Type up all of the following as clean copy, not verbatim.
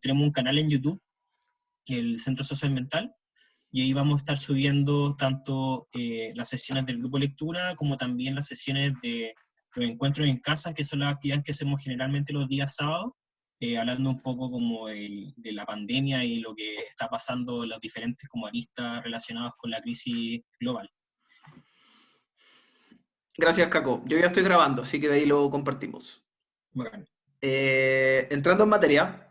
tenemos un canal en YouTube, que es el Centro Socioambiental, y ahí vamos a estar subiendo tanto las sesiones del grupo de lectura, como también las sesiones de los encuentros en casa, que son las actividades que hacemos generalmente los días sábados, hablando un poco como de la pandemia y lo que está pasando en las diferentes como aristas relacionadas con la crisis global. Gracias, Caco. Yo ya estoy grabando, así que de ahí lo compartimos. Bueno. Entrando en materia,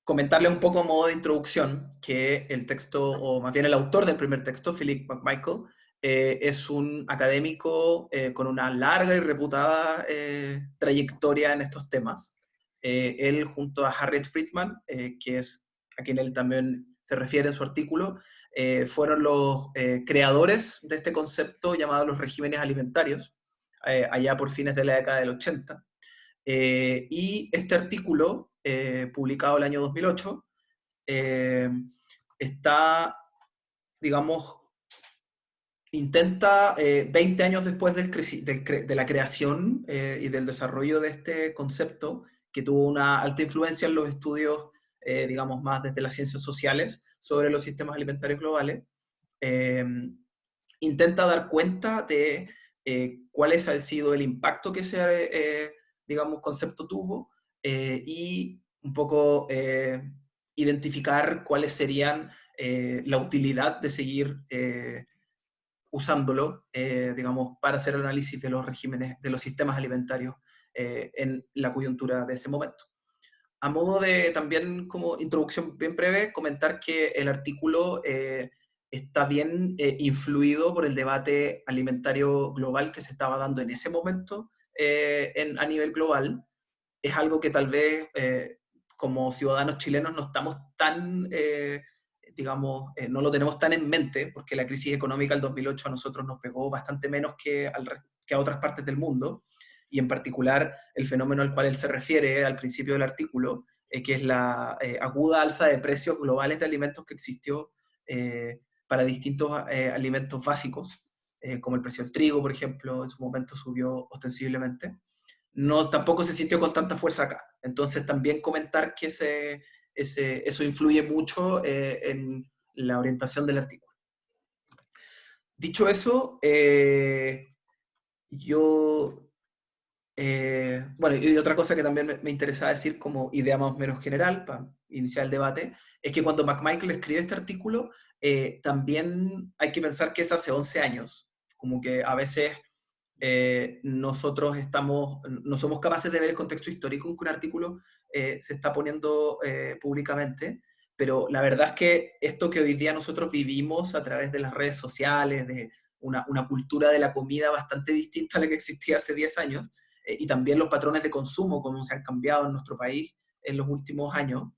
comentarles un poco a modo de introducción que el texto, o más bien el autor del primer texto, Philip McMichael, es un académico con una larga y reputada trayectoria en estos temas. Él, junto a Harriet Friedman, que es a quien él también se refiere en su artículo, fueron los creadores de este concepto llamado los regímenes alimentarios, allá por fines de la década del 80. Y este artículo, publicado el año 2008, está, digamos, intenta, 20 años después de la creación y del desarrollo de este concepto, que tuvo una alta influencia en los estudios, digamos, más desde las ciencias sociales sobre los sistemas alimentarios globales, intenta dar cuenta de cuál ha sido el impacto que ese, digamos, concepto tuvo, y un poco identificar cuáles serían la utilidad de seguir usándolo, digamos, para hacer el análisis de los regímenes, de los sistemas alimentarios en la coyuntura de ese momento. A modo de también como introducción bien breve, comentar que el artículo está bien influido por el debate alimentario global que se estaba dando en ese momento a nivel global. Es algo que tal vez como ciudadanos chilenos no estamos tan, digamos, no lo tenemos tan en mente, porque la crisis económica del 2008 a nosotros nos pegó bastante menos que a otras partes del mundo, y en particular el fenómeno al cual él se refiere al principio del artículo, que es la aguda alza de precios globales de alimentos que existió para distintos alimentos básicos, como el precio del trigo, por ejemplo, en su momento subió ostensiblemente. No, tampoco se sintió con tanta fuerza acá. Entonces también comentar que eso influye mucho en la orientación del artículo. Dicho eso, bueno, y otra cosa que también me interesaba decir como idea más o menos general, para iniciar el debate, es que cuando McMichael escribe este artículo, también hay que pensar que es hace 11 años, como que a veces nosotros no somos capaces de ver el contexto histórico en que un artículo se está poniendo públicamente, pero la verdad es que esto que hoy día nosotros vivimos a través de las redes sociales, de una cultura de la comida bastante distinta a la que existía hace 10 años, y también los patrones de consumo, como se han cambiado en nuestro país en los últimos años,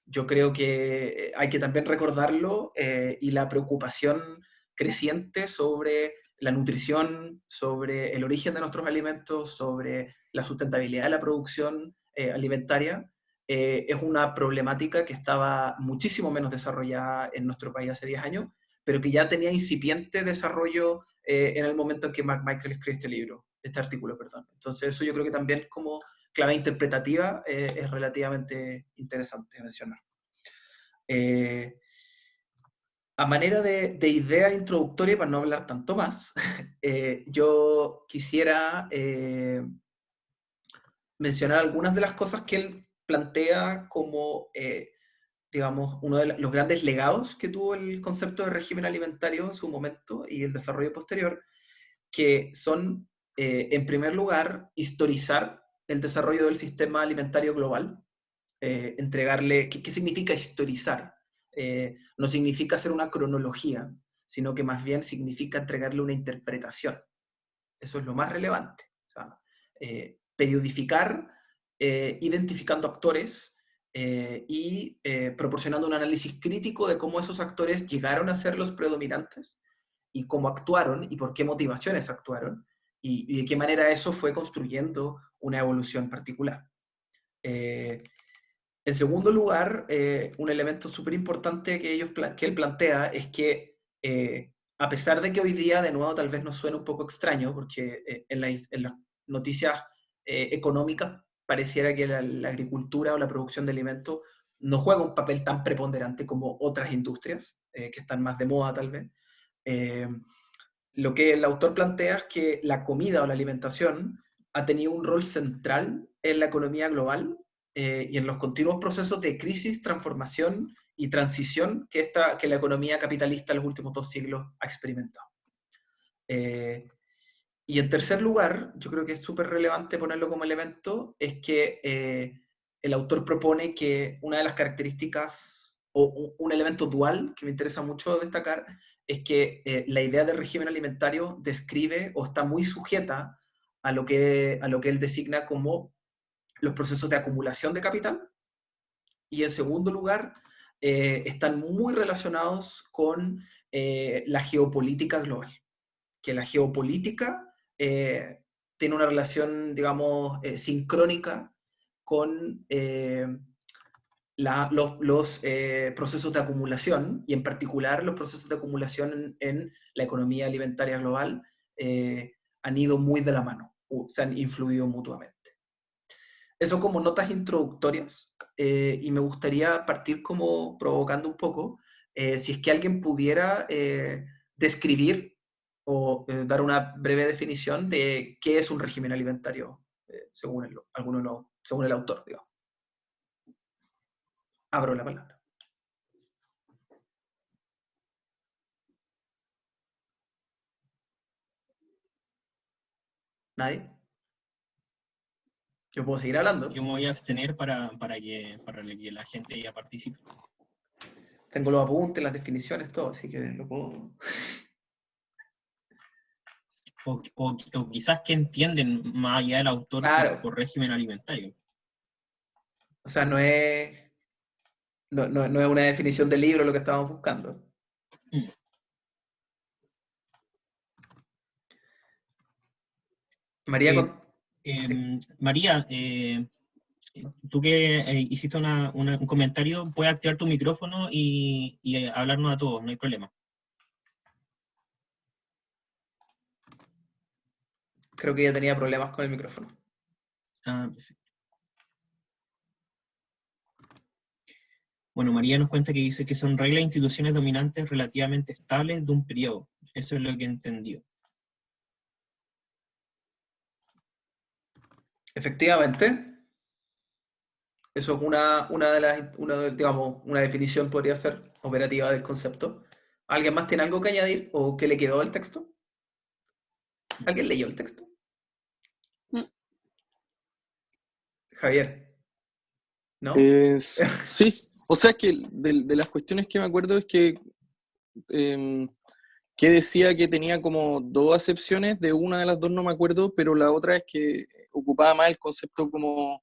yo creo que hay que también recordarlo, y la preocupación creciente sobre la nutrición, sobre el origen de nuestros alimentos, sobre la sustentabilidad de la producción alimentaria, es una problemática que estaba muchísimo menos desarrollada en nuestro país hace 10 años, pero que ya tenía incipiente desarrollo en el momento en que McMichael escribe este artículo, perdón. Entonces eso yo creo que también como clave interpretativa es relativamente interesante mencionar. A manera de idea introductoria, para no hablar tanto más, yo quisiera mencionar algunas de las cosas que él plantea como, digamos, uno de los grandes legados que tuvo el concepto de régimen alimentario en su momento y el desarrollo posterior, que son, en primer lugar, historizar el desarrollo del sistema alimentario global, entregarle, ¿qué significa historizar? No significa hacer una cronología, sino que más bien significa entregarle una interpretación. Eso es lo más relevante. O sea, periodificar, identificando actores y proporcionando un análisis crítico de cómo esos actores llegaron a ser los predominantes y cómo actuaron y por qué motivaciones actuaron y de qué manera eso fue construyendo una evolución particular. En segundo lugar, un elemento súper importante que él plantea es que, a pesar de que hoy día, de nuevo, tal vez nos suene un poco extraño, porque en las noticias económicas pareciera que la agricultura o la producción de alimentos no juega un papel tan preponderante como otras industrias, que están más de moda tal vez. Lo que el autor plantea es que la comida o la alimentación ha tenido un rol central en la economía global y en los continuos procesos de crisis, transformación y transición que la economía capitalista en los últimos 2 siglos ha experimentado. Y en tercer lugar, yo creo que es súper relevante ponerlo como elemento, es que el autor propone que una de las características, o un elemento dual que me interesa mucho destacar, es que la idea de régimen alimentario describe o está muy sujeta a lo que él designa como los procesos de acumulación de capital, y en segundo lugar, están muy relacionados con la geopolítica global, que la geopolítica tiene una relación, digamos, sincrónica con los procesos de acumulación, y en particular los procesos de acumulación en la economía alimentaria global han ido muy de la mano, se han influido mutuamente. Eso como notas introductorias, y me gustaría partir como provocando un poco, si es que alguien pudiera describir o dar una breve definición de qué es un régimen alimentario, según según el autor, digamos. Abro la palabra. ¿Nadie? Yo puedo seguir hablando. Yo me voy a abstener para que la gente ya participe. Tengo los apuntes, las definiciones, todo, así que lo puedo... O quizás que entienden más allá del autor Claro. por régimen alimentario. O sea, no es una definición del libro lo que estábamos buscando. María, María, tú que hiciste un comentario, puedes activar tu micrófono y hablarnos a todos, no hay problema. creo que ella tenía problemas con el micrófono. Ah, perfecto. Bueno, María nos cuenta que dice que son reglas e instituciones dominantes relativamente estables de un periodo. Eso es lo que entendió. Efectivamente, eso es digamos, una definición podría ser operativa del concepto. ¿Alguien más tiene algo que añadir o qué le quedó del texto? ¿Alguien leyó el texto? Javier, ¿no? Sí, o sea, es que de las cuestiones que me acuerdo es que decía que tenía como 2 acepciones, de una de las 2 no me acuerdo, pero la otra es que ocupaba más el concepto como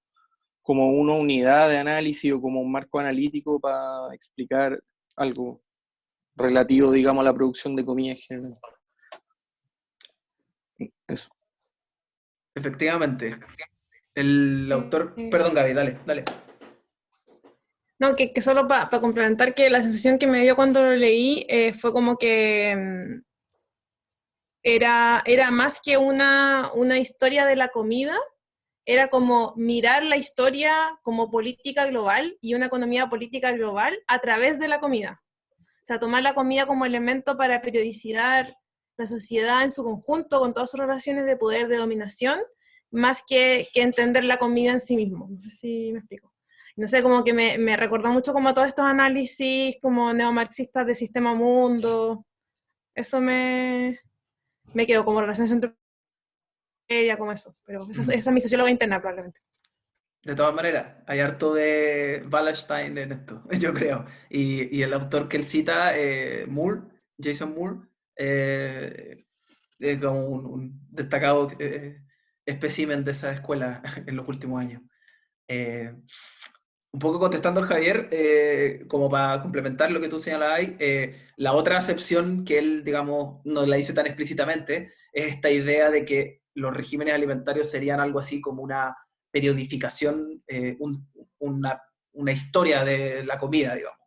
una unidad de análisis o como un marco analítico para explicar algo relativo, digamos, a la producción de comida en general. Eso. Efectivamente. El autor... Perdón, Gaby, dale. No, que solo para complementar, que la sensación que me dio cuando lo leí fue como que era más que una historia de la comida, era como mirar la historia como política global y una economía política global a través de la comida. O sea, tomar la comida como elemento para periodizar la sociedad en su conjunto, con todas sus relaciones de poder, de dominación, más que entender la comida en sí mismo. No sé si me explico. No sé, como que me recordó mucho como a todos estos análisis como neomarxistas de sistema mundo. Eso me quedó como relaciones entre ella, como eso. Pero esa es mi socióloga interna, probablemente. De todas maneras, hay harto de Wallerstein en esto, yo creo. Y el autor que él cita, Jason Moore, es como un destacado espécimen de esa escuela en los últimos años. Un poco contestando al Javier, como para complementar lo que tú señalabas, la otra acepción que él, digamos, no la dice tan explícitamente, es esta idea de que los regímenes alimentarios serían algo así como una periodificación, una historia de la comida, digamos.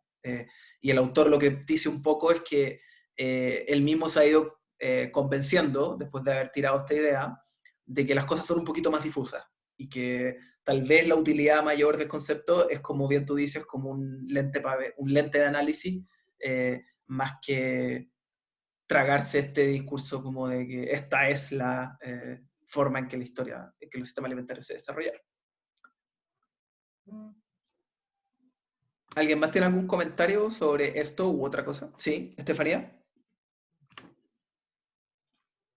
Y el autor lo que dice un poco es que él mismo se ha ido convenciendo, después de haber tirado esta idea, de que las cosas son un poquito más difusas. y que tal vez la utilidad mayor del concepto es, como bien tú dices, como un lente de análisis, más que tragarse este discurso como de que esta es la forma en que en que los sistemas alimentarios se desarrollaron. ¿Alguien más tiene algún comentario sobre esto u otra cosa? Sí, Estefanía.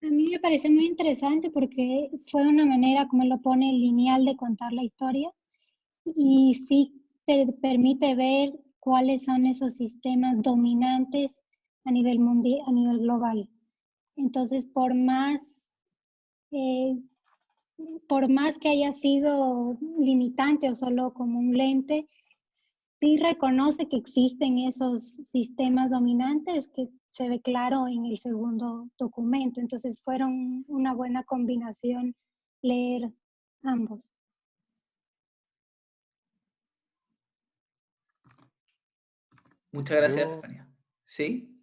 A mí me pareció muy interesante porque fue una manera, como él lo pone, lineal de contar la historia, y sí te permite ver cuáles son esos sistemas dominantes a nivel mundial, a nivel global. Entonces, por más que haya sido limitante o solo como un lente, sí reconoce que existen esos sistemas dominantes que se ve claro en el segundo documento. Entonces fueron una buena combinación leer ambos. Muchas gracias, Yo, Estefanía. ¿Sí?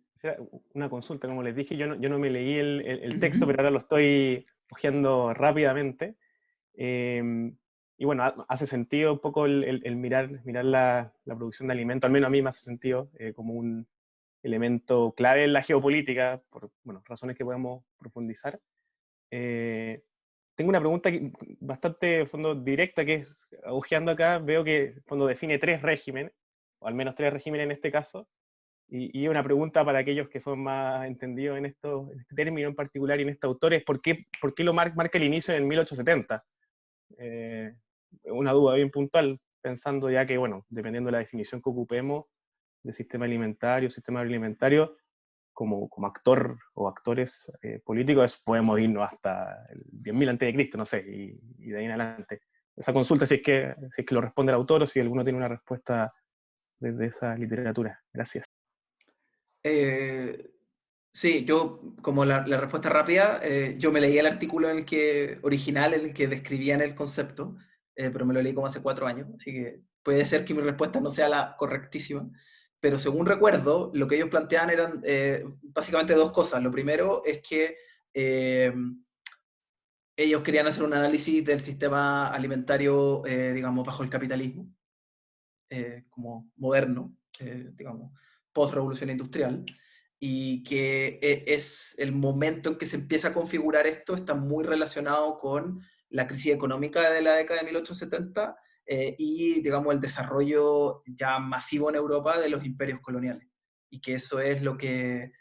una consulta, como les dije, yo no me leí el texto, pero ahora lo estoy hojeando rápidamente. Y bueno, hace sentido un poco el mirar la producción de alimentos, al menos a mí me hace sentido como un elemento clave en la geopolítica, por bueno, razones que podemos profundizar. Tengo una pregunta bastante fondo, directa, que es, hojeando acá, veo que cuando define 3 regímenes, o al menos 3 regímenes en este caso, y una pregunta para aquellos que son más entendidos en este término en particular y en este autor es ¿por qué lo marca el inicio en 1870? Una duda bien puntual, pensando ya que, bueno, dependiendo de la definición que ocupemos de sistema alimentario, como actor o actores políticos, podemos irnos hasta el 10.000 a.C., no sé, y de ahí en adelante. Esa consulta, si es que lo responde el autor o si alguno tiene una respuesta desde esa literatura. Gracias. Sí, yo, como la respuesta rápida, yo me leí el artículo original en el que describían el concepto, pero me lo leí como hace 4 años, así que puede ser que mi respuesta no sea la correctísima, pero según recuerdo, lo que ellos planteaban eran básicamente 2 cosas. Lo primero es que ellos querían hacer un análisis del sistema alimentario, digamos, bajo el capitalismo, como moderno, digamos, post-revolución industrial, y que es el momento en que se empieza a configurar esto, está muy relacionado con la crisis económica de la década de 1870 y, digamos, el desarrollo ya masivo en Europa de los imperios coloniales. Y que eso es lo que,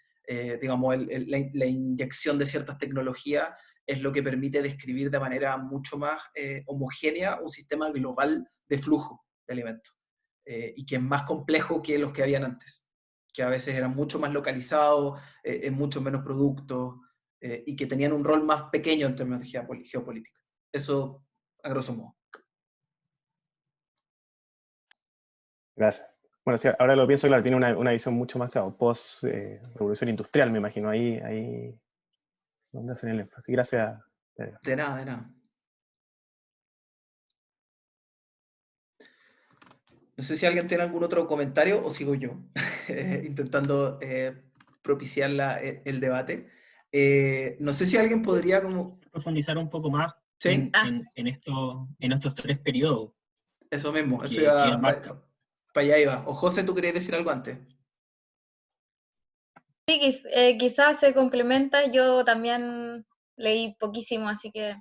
digamos, la inyección de ciertas tecnologías es lo que permite describir de manera mucho más homogénea un sistema global de flujo de alimentos. Y que es más complejo que los que habían antes, que a veces eran mucho más localizados, en muchos menos productos, y que tenían un rol más pequeño en términos de geopolítica. Eso a grosso modo. Gracias. Bueno, sí, ahora lo pienso, claro, tiene una visión mucho más, claro, post-revolución industrial, me imagino, ahí donde hacen el énfasis. Gracias. De nada, de nada. No sé si alguien tiene algún otro comentario o sigo yo, intentando propiciar el debate. No sé si alguien podría como... Profundizar un poco más ¿Sí? en estos 3 periodos Eso mismo, eso que él iba marca. para allá iba. O José, ¿tú querías decir algo antes? Sí, quizás se complementa. Yo también leí poquísimo, así que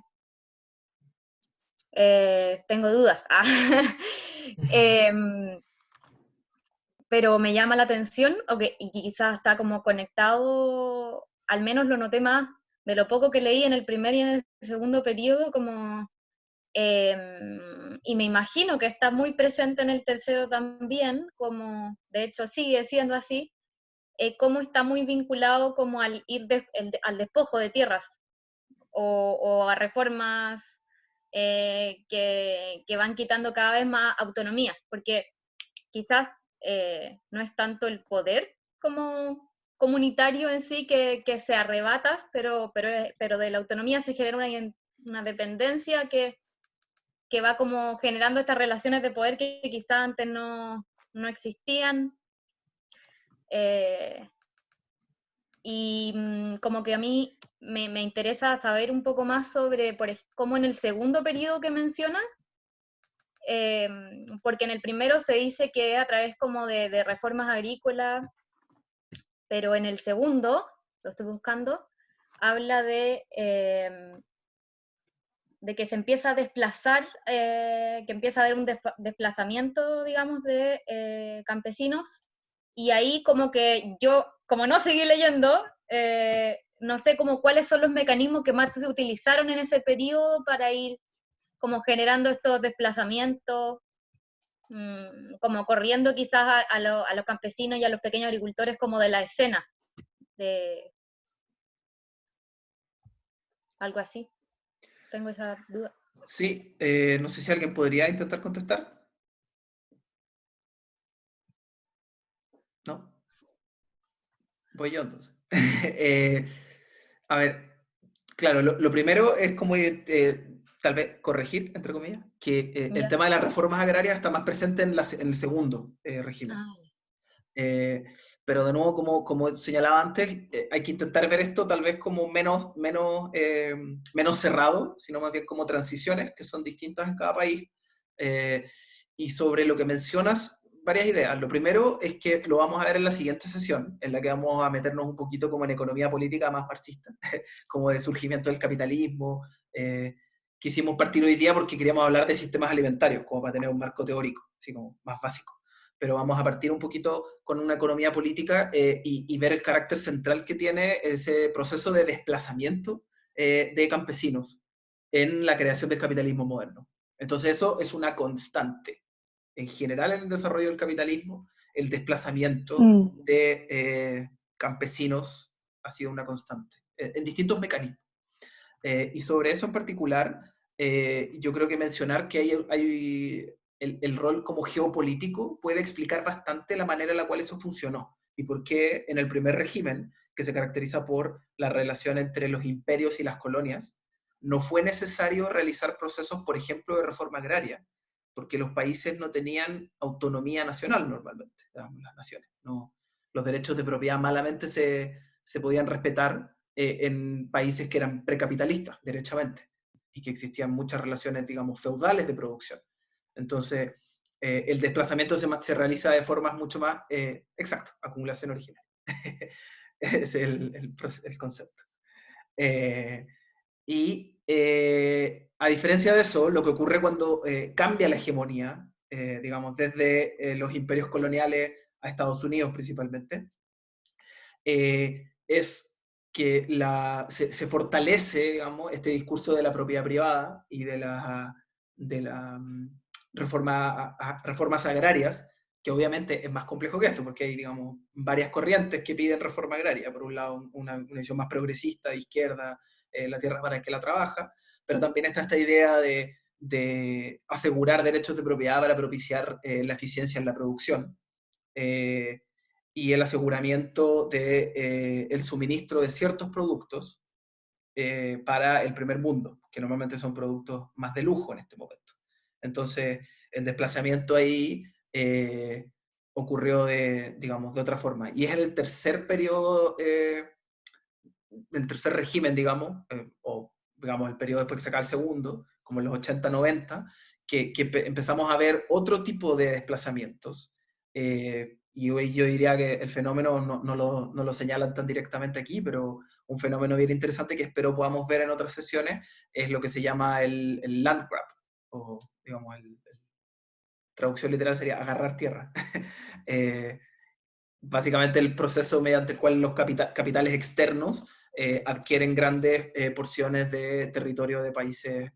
tengo dudas. Pero me llama la atención, y quizás está como conectado, al menos lo noté más de lo poco que leí en el primer y en el segundo periodo, como, y me imagino que está muy presente en el tercero también, como de hecho sigue siendo así, cómo está muy vinculado como al al despojo de tierras o a reformas que van quitando cada vez más autonomía, porque quizás no es tanto el poder como comunitario en sí que se arrebatas, pero de la autonomía se genera una dependencia que va como generando estas relaciones de poder que quizás antes no existían. Y como que a mí me interesa saber un poco más sobre cómo en el segundo periodo que menciona, porque en el primero se dice que a través como de reformas agrícolas, pero en el segundo, lo estoy buscando, habla de que se empieza a desplazar, que empieza a haber un desplazamiento, digamos, de campesinos, y ahí como que yo, como no seguí leyendo, no sé como cuáles son los mecanismos que más se utilizaron en ese periodo para ir como generando estos desplazamientos, como corriendo quizás a los campesinos y a los pequeños agricultores como de la escena, de algo así. Tengo esa duda. Sí, no sé si alguien podría intentar contestar. ¿No? Voy yo entonces. A ver, claro, lo primero es como tal vez corregir, entre comillas, que el Ya. tema de las reformas agrarias está más presente en el segundo régimen. Ah, Pero de nuevo, como señalaba antes, hay que intentar ver esto tal vez como menos cerrado, sino más bien como transiciones que son distintas en cada país. Y sobre lo que mencionas, varias ideas. Lo primero es que lo vamos a ver en la siguiente sesión, en la que vamos a meternos un poquito como en economía política más marxista, como de surgimiento del capitalismo. Quisimos partir hoy día porque queríamos hablar de sistemas alimentarios, como para tener un marco teórico, así como más básico. Pero vamos a partir un poquito con una economía política y ver el carácter central que tiene ese proceso de desplazamiento de campesinos en la creación del capitalismo moderno. Entonces eso es una constante. En general en el desarrollo del capitalismo, el desplazamiento de campesinos ha sido una constante, en distintos mecanismos. Y sobre eso en particular, yo creo que mencionar que hay el rol como geopolítico puede explicar bastante la manera en la cual eso funcionó y por qué en el primer régimen, que se caracteriza por la relación entre los imperios y las colonias, no fue necesario realizar procesos, por ejemplo, de reforma agraria, porque los países no tenían autonomía nacional normalmente, digamos, las naciones. No, los derechos de propiedad malamente se podían respetar en países que eran precapitalistas, derechamente, y que existían muchas relaciones, digamos, feudales de producción. Entonces, el desplazamiento se realiza de formas mucho más, exacto, acumulación original. Es el concepto. A diferencia de eso, lo que ocurre cuando cambia la hegemonía, digamos, desde los imperios coloniales a Estados Unidos principalmente, es que se fortalece, digamos, este discurso de la propiedad privada y de la reformas agrarias, que obviamente es más complejo que esto, porque hay, digamos, varias corrientes que piden reforma agraria. Por un lado, una visión más progresista, de izquierda, la tierra para el que la trabaja, pero también está esta idea de asegurar derechos de propiedad para propiciar la eficiencia en la producción. Y el aseguramiento de el suministro de ciertos productos para el primer mundo, que normalmente son productos más de lujo en este momento. Entonces, el desplazamiento ahí ocurrió digamos, de otra forma. Y es en el tercer periodo, del tercer régimen, digamos, o digamos el periodo después que se acaba el segundo, como en los 80-90, que empezamos a ver otro tipo de desplazamientos. Y hoy yo diría que el fenómeno no lo señalan tan directamente aquí, pero un fenómeno bien interesante que espero podamos ver en otras sesiones es lo que se llama el land grab, o digamos, traducción literal sería agarrar tierra. Básicamente el proceso mediante el cual los capitales externos adquieren grandes porciones de territorio de países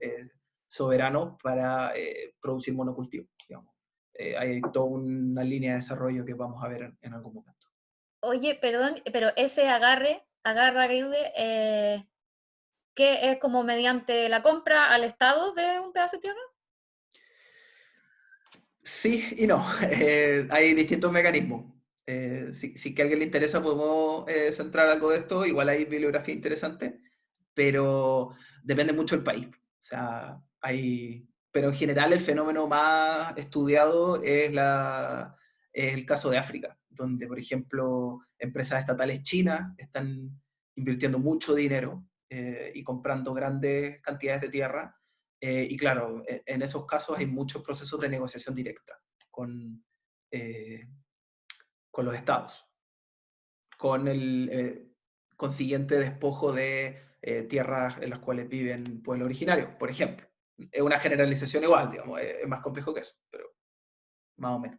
soberanos para producir monocultivo, digamos. Hay toda una línea de desarrollo que vamos a ver en algún momento. Oye, perdón, pero ese agarre ¿qué es como mediante la compra al Estado de un pedazo de tierra? Sí y no. Hay distintos mecanismos. Si que a alguien le interesa, podemos centrar algo de esto. Igual hay bibliografía interesante, pero depende mucho del país. O sea, pero en general el fenómeno más estudiado es el caso de África, donde, por ejemplo, empresas estatales chinas están invirtiendo mucho dinero y comprando grandes cantidades de tierra. Y claro, en esos casos hay muchos procesos de negociación directa con los estados, con el consiguiente despojo de tierras en las cuales viven pueblos originarios, por ejemplo. Es una generalización igual, digamos, es más complejo que eso, pero más o menos.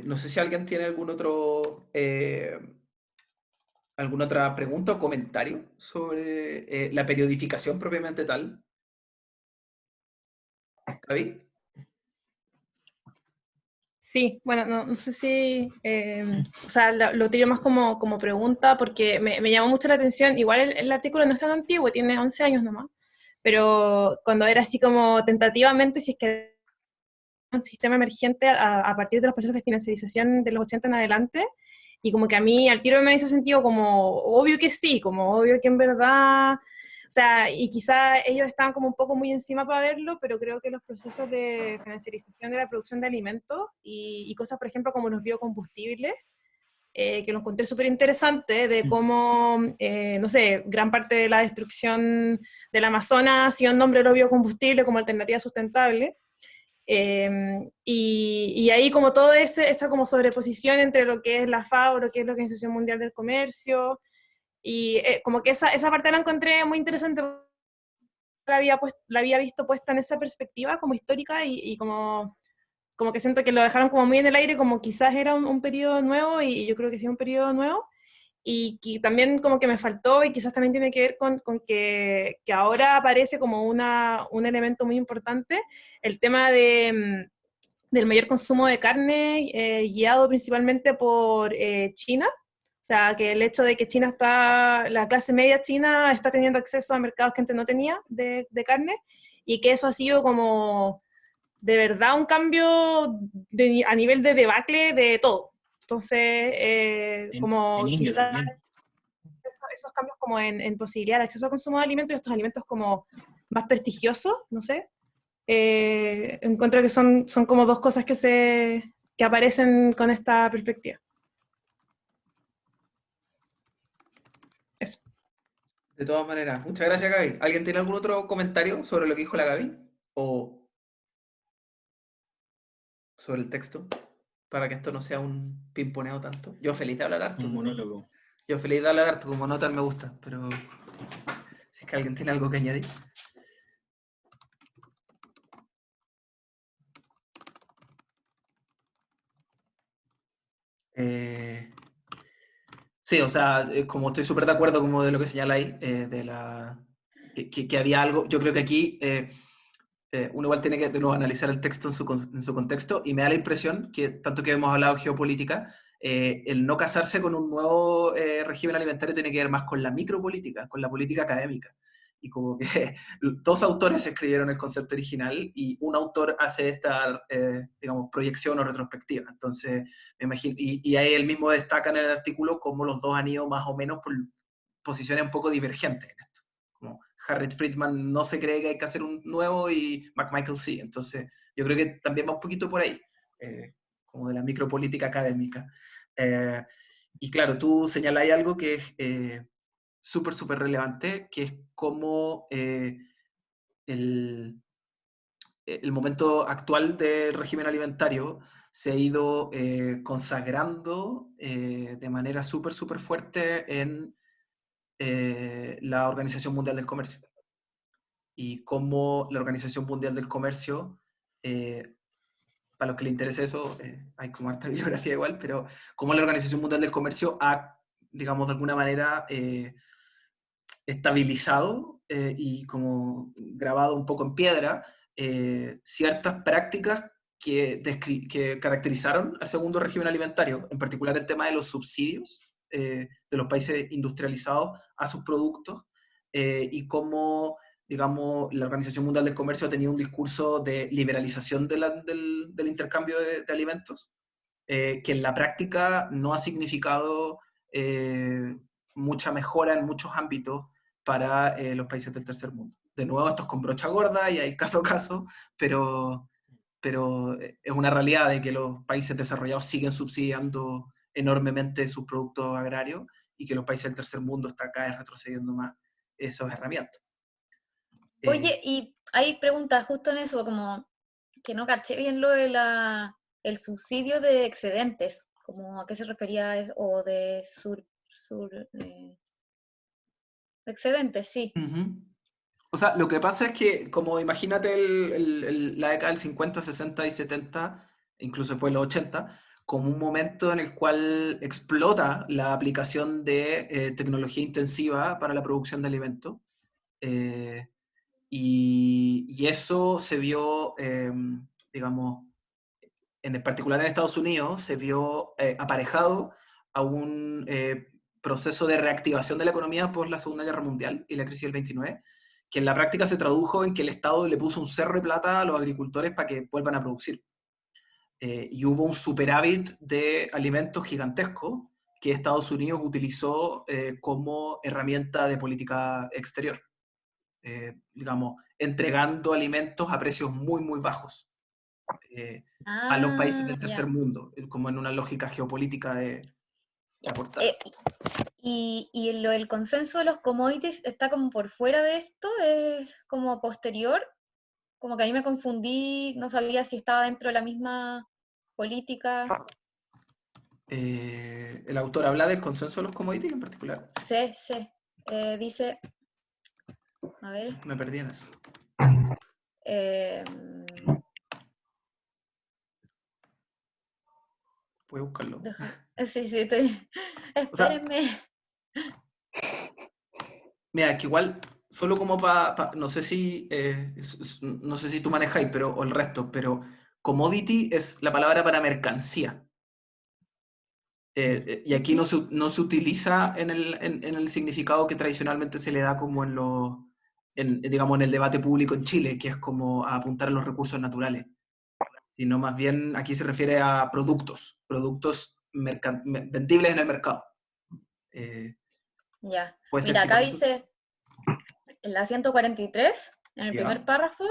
No sé si alguien tiene alguna otra pregunta o comentario sobre la periodificación propiamente tal. ¿David? Sí, bueno, no sé si, o sea, lo tiro más como pregunta porque me llamó mucho la atención. Igual el artículo no es tan antiguo, tiene 11 años nomás, pero cuando era así como tentativamente, si es que un sistema emergente a partir de los procesos de financiarización de los 80 en adelante, y como que a mí al tiro me hizo sentido como obvio que sí, como obvio que en verdad, o sea, y quizá ellos estaban como un poco muy encima para verlo, pero creo que los procesos de financiarización de la producción de alimentos y cosas, por ejemplo, como los biocombustibles, que lo encontré súper interesante, de cómo, no sé, gran parte de la destrucción del Amazonas ha sido en nombre de los biocombustibles como alternativa sustentable. Y ahí como todo esa como sobreposición entre lo que es la FAO, lo que es la Organización Mundial del Comercio, y como que esa parte la encontré muy interesante, la había visto puesta en esa perspectiva como histórica y como que siento que lo dejaron como muy en el aire, como quizás era un periodo nuevo, y yo creo que sí un periodo nuevo, y que también como que me faltó, y quizás también tiene que ver con que ahora aparece como un elemento muy importante, el tema del mayor consumo de carne, guiado principalmente por China. O sea, que el hecho de que la clase media china está teniendo acceso a mercados que antes no tenía de carne, y que eso ha sido como de verdad un cambio a nivel de debacle de todo. Entonces, como en India quizás también. esos cambios como en posibilidad de acceso al consumo de alimentos, y estos alimentos como más prestigiosos, no sé, encuentro que son como dos cosas que aparecen con esta perspectiva. Eso. De todas maneras, muchas gracias, Gaby. ¿Alguien tiene algún otro comentario sobre lo que dijo la Gaby? ¿O sobre el texto? Para que esto no sea un pimponeo tanto. Yo feliz de hablar harto. Un monólogo. Yo feliz de hablar harto, como nota me gusta, pero si es que alguien tiene algo que añadir. Sí, o sea, como estoy súper de acuerdo como de lo que señala ahí, que había algo, yo creo que aquí uno igual tiene que de nuevo analizar el texto en su contexto, y me da la impresión que, tanto que hemos hablado de geopolítica, el no casarse con un nuevo régimen alimentario tiene que ver más con la micropolítica, con la política académica. Y como que dos autores escribieron el concepto original y un autor hace esta, digamos, proyección o retrospectiva. Entonces, me imagino, y ahí él mismo destaca en el artículo cómo los dos han ido más o menos por posiciones un poco divergentes en esto. Como Harriet Friedman no se cree que hay que hacer un nuevo y McMichael sí. Entonces, yo creo que también va un poquito por ahí, como de la micropolítica académica. Y claro, tú señalas algo que es súper, súper relevante, que es cómo el momento actual del régimen alimentario se ha ido consagrando de manera súper, súper fuerte en la Organización Mundial del Comercio. Y cómo la Organización Mundial del Comercio, para los que les interese eso, hay como harta bibliografía igual, pero cómo la Organización Mundial del Comercio ha, digamos, de alguna manera estabilizado y como grabado un poco en piedra ciertas prácticas que caracterizaron al segundo régimen alimentario, en particular el tema de los subsidios de los países industrializados a sus productos, y cómo, digamos, la Organización Mundial del Comercio ha tenido un discurso de liberalización del intercambio de alimentos, que en la práctica no ha significado mucha mejora en muchos ámbitos para los países del tercer mundo. De nuevo, esto es con brocha gorda y hay caso a caso, pero es una realidad de que los países desarrollados siguen subsidiando enormemente sus productos agrarios, y que los países del tercer mundo están cada vez retrocediendo más esas herramientas. Oye, y hay preguntas justo en eso, como que no caché bien lo de el subsidio de excedentes, como a qué se refería, o de excedentes, sí. O sea, lo que pasa es que, como imagínate la década del 50, 60 y 70, incluso después de los 80, como un momento en el cual explota la aplicación de tecnología intensiva para la producción de alimentos. Y eso se vio, digamos, en particular en Estados Unidos, se vio aparejado a un proceso de reactivación de la economía por la Segunda Guerra Mundial y la crisis del 29, que en la práctica se tradujo en que el Estado le puso un cerro de plata a los agricultores para que vuelvan a producir. Y hubo un superávit de alimentos gigantesco que Estados Unidos utilizó como herramienta de política exterior. Digamos, entregando alimentos a precios muy, muy bajos a los países del tercer mundo, como en una lógica geopolítica de aportar. Y el consenso de los commodities está como por fuera de esto, es como posterior, como que ahí me confundí, no sabía si estaba dentro de la misma política. ¿El autor habla del consenso de los commodities en particular? Sí. Dice, a ver. Me perdí en eso. ¿Puedes buscarlo? Sí, estoy... Espérenme. O sea, mira, que igual, solo como no sé si no sé si tú manejáis, o el resto, pero commodity es la palabra para mercancía. Y aquí no se utiliza en el significado que tradicionalmente se le da como digamos, en el debate público en Chile, que es como a apuntar a los recursos naturales. Sino más bien aquí se refiere a productos vendibles en el mercado. Ya. Puede ser Mira, que acá por eso dice, en la 143, en el primer párrafo,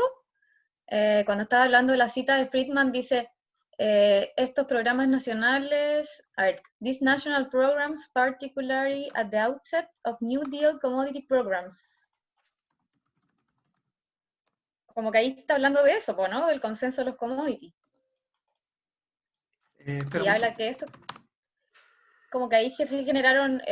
cuando estaba hablando de la cita de Friedman, dice, estos programas nacionales, a ver, these national programs, particularly at the outset of New Deal commodity programs. Como que ahí está hablando de eso, ¿no? Del consenso de los commodities. Y habla que eso, como que ahí que se generaron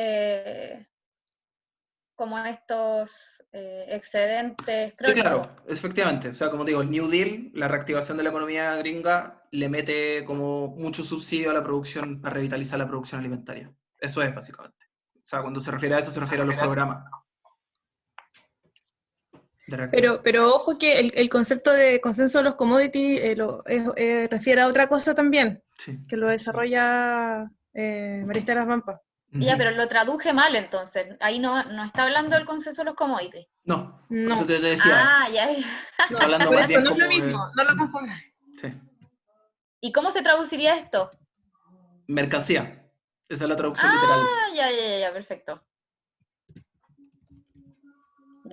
como estos excedentes crónicos. Sí, claro, efectivamente. O sea, como digo, el New Deal, la reactivación de la economía gringa, le mete como mucho subsidio a la producción para revitalizar la producción alimentaria. Eso es, básicamente. O sea, cuando se refiere a eso, se refiere a los programas. Pero ojo que el concepto de consenso de los commodities refiere a otra cosa también, que lo desarrolla Marista Las Vampas. Ya, pero lo traduje mal entonces. Ahí no está hablando del consenso de los commodities. No, por eso te decía. Ah, ya. No, hablando por más eso bien no es como lo mismo, no lo confundas. Sí. ¿Y cómo se traduciría esto? Mercancía. Esa es la traducción literal. Ya, perfecto.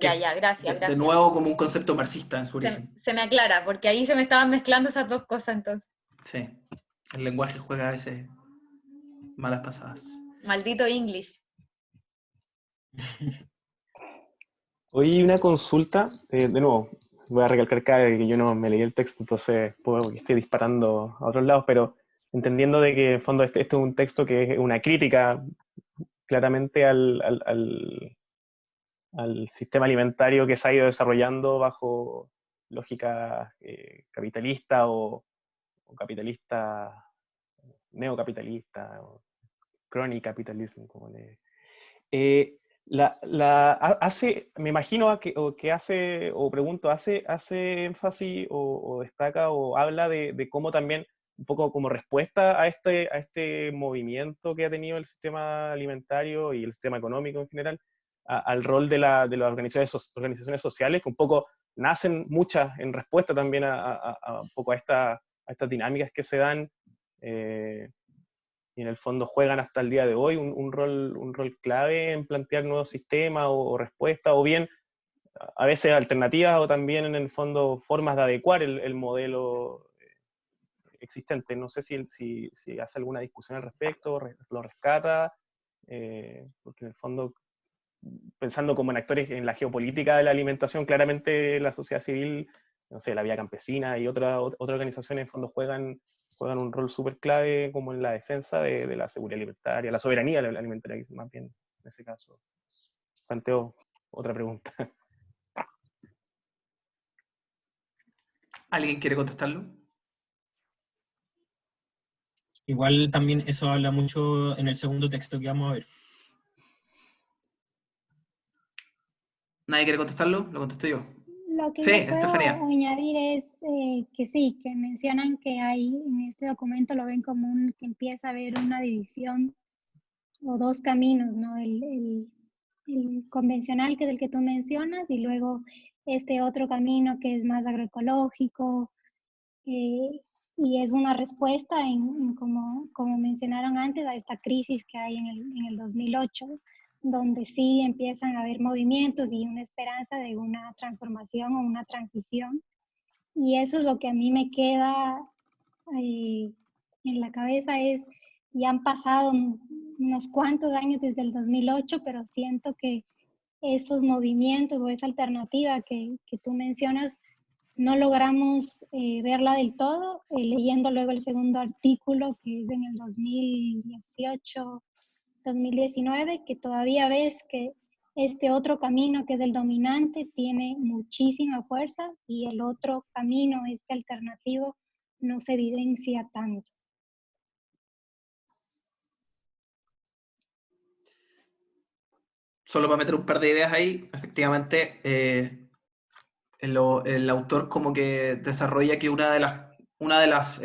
Ya, gracias. De nuevo, como un concepto marxista en su origen. Se me aclara, porque ahí se me estaban mezclando esas dos cosas entonces. Sí, el lenguaje juega a veces malas pasadas. Maldito English. Hoy una consulta, de nuevo, voy a recalcar que yo no me leí el texto, entonces puedo que esté disparando a otros lados, pero entendiendo de que en fondo este es un texto que es una crítica claramente al sistema alimentario que se ha ido desarrollando bajo lógica capitalista o capitalista, neocapitalista, o crony capitalism, como le... me imagino que hace, o pregunto, hace énfasis o destaca o habla de cómo también, un poco como respuesta a este movimiento que ha tenido el sistema alimentario y el sistema económico en general, al rol de las organizaciones sociales, que un poco nacen muchas en respuesta también a un poco a estas dinámicas que se dan, y en el fondo juegan hasta el día de hoy un rol clave en plantear nuevos sistemas o respuestas, o bien a veces alternativas, o también en el fondo formas de adecuar el modelo existente. No sé si hace alguna discusión al respecto, lo rescata, porque en el fondo, pensando como en actores en la geopolítica de la alimentación, claramente la sociedad civil, no sé, la Vía Campesina y otras organizaciones en fondo juegan un rol súper clave como en la defensa de la seguridad alimentaria, la soberanía alimentaria, más bien en ese caso. Planteo otra pregunta. ¿Alguien quiere contestarlo? Igual también eso habla mucho en el segundo texto que vamos a ver. ¿Nadie quiere contestarlo? Lo contesto yo. Lo que Sí, yo puedo Estefanía. añadir es que sí, que mencionan que hay en este documento, lo ven como que empieza a haber una división o dos caminos, ¿no? El convencional, que es el que tú mencionas, y luego este otro camino que es más agroecológico, y es una respuesta como mencionaron antes, a esta crisis que hay en el 2008, donde sí empiezan a haber movimientos y una esperanza de una transformación o una transición. Y eso es lo que a mí me queda en la cabeza, es, ya han pasado unos cuantos años desde el 2008, pero siento que esos movimientos o esa alternativa que tú mencionas, no logramos verla del todo. Leyendo luego el segundo artículo, que es en el 2018, 2019, que todavía ves que este otro camino, que es el dominante, tiene muchísima fuerza, y el otro camino, este alternativo, no se evidencia tanto. Solo para meter un par de ideas ahí, efectivamente, el autor como que desarrolla que una de las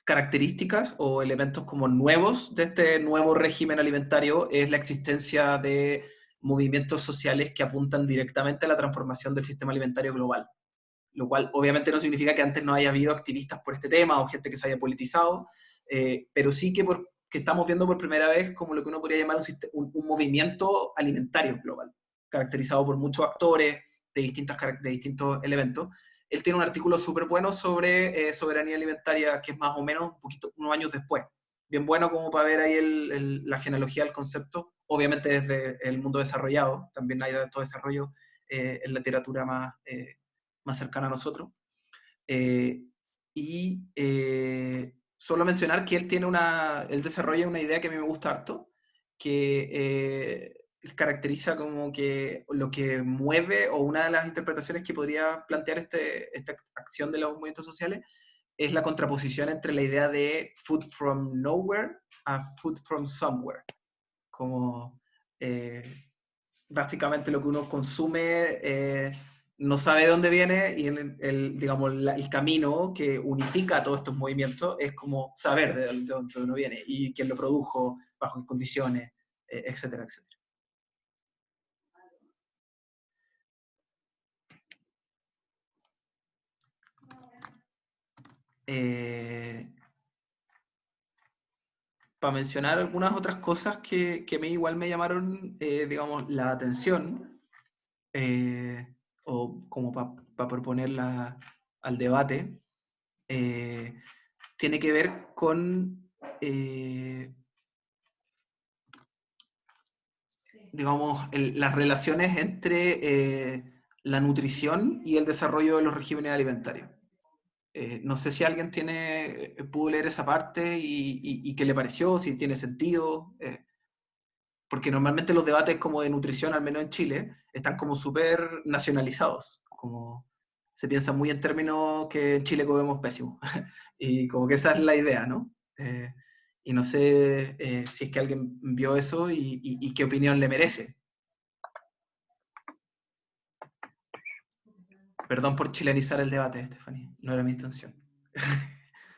características o elementos como nuevos de este nuevo régimen alimentario es la existencia de movimientos sociales que apuntan directamente a la transformación del sistema alimentario global. Lo cual obviamente no significa que antes no haya habido activistas por este tema o gente que se haya politizado, pero sí que estamos viendo por primera vez como lo que uno podría llamar un movimiento alimentario global, caracterizado por muchos actores de distintos elementos. Él tiene un artículo súper bueno sobre soberanía alimentaria, que es más o menos unos años después. Bien bueno como para ver ahí la genealogía del concepto, obviamente desde el mundo desarrollado, también hay todo desarrollo en la literatura más cercana a nosotros. Solo mencionar que él desarrolla una idea que a mí me gusta harto, que caracteriza como que lo que mueve, o una de las interpretaciones que podría plantear esta acción de los movimientos sociales, es la contraposición entre la idea de food from nowhere a food from somewhere. Como básicamente lo que uno consume no sabe de dónde viene, y digamos, el camino que unifica todos estos movimientos es como saber de dónde uno viene y quién lo produjo, bajo qué condiciones, etcétera, etcétera. Para mencionar algunas otras cosas que a mí igual me llamaron, digamos, la atención, o como para proponerla al debate, tiene que ver con, digamos, las relaciones entre la nutrición y el desarrollo de los regímenes alimentarios. No sé si alguien pudo leer esa parte y qué le pareció, si tiene sentido, porque normalmente los debates como de nutrición, al menos en Chile, están como súper nacionalizados, como se piensa muy en términos que en Chile comemos pésimo, y como que esa es la idea, ¿no? Y no sé si es que alguien vio eso y qué opinión le merece. Perdón por chilenizar el debate, Estefanía, no era mi intención.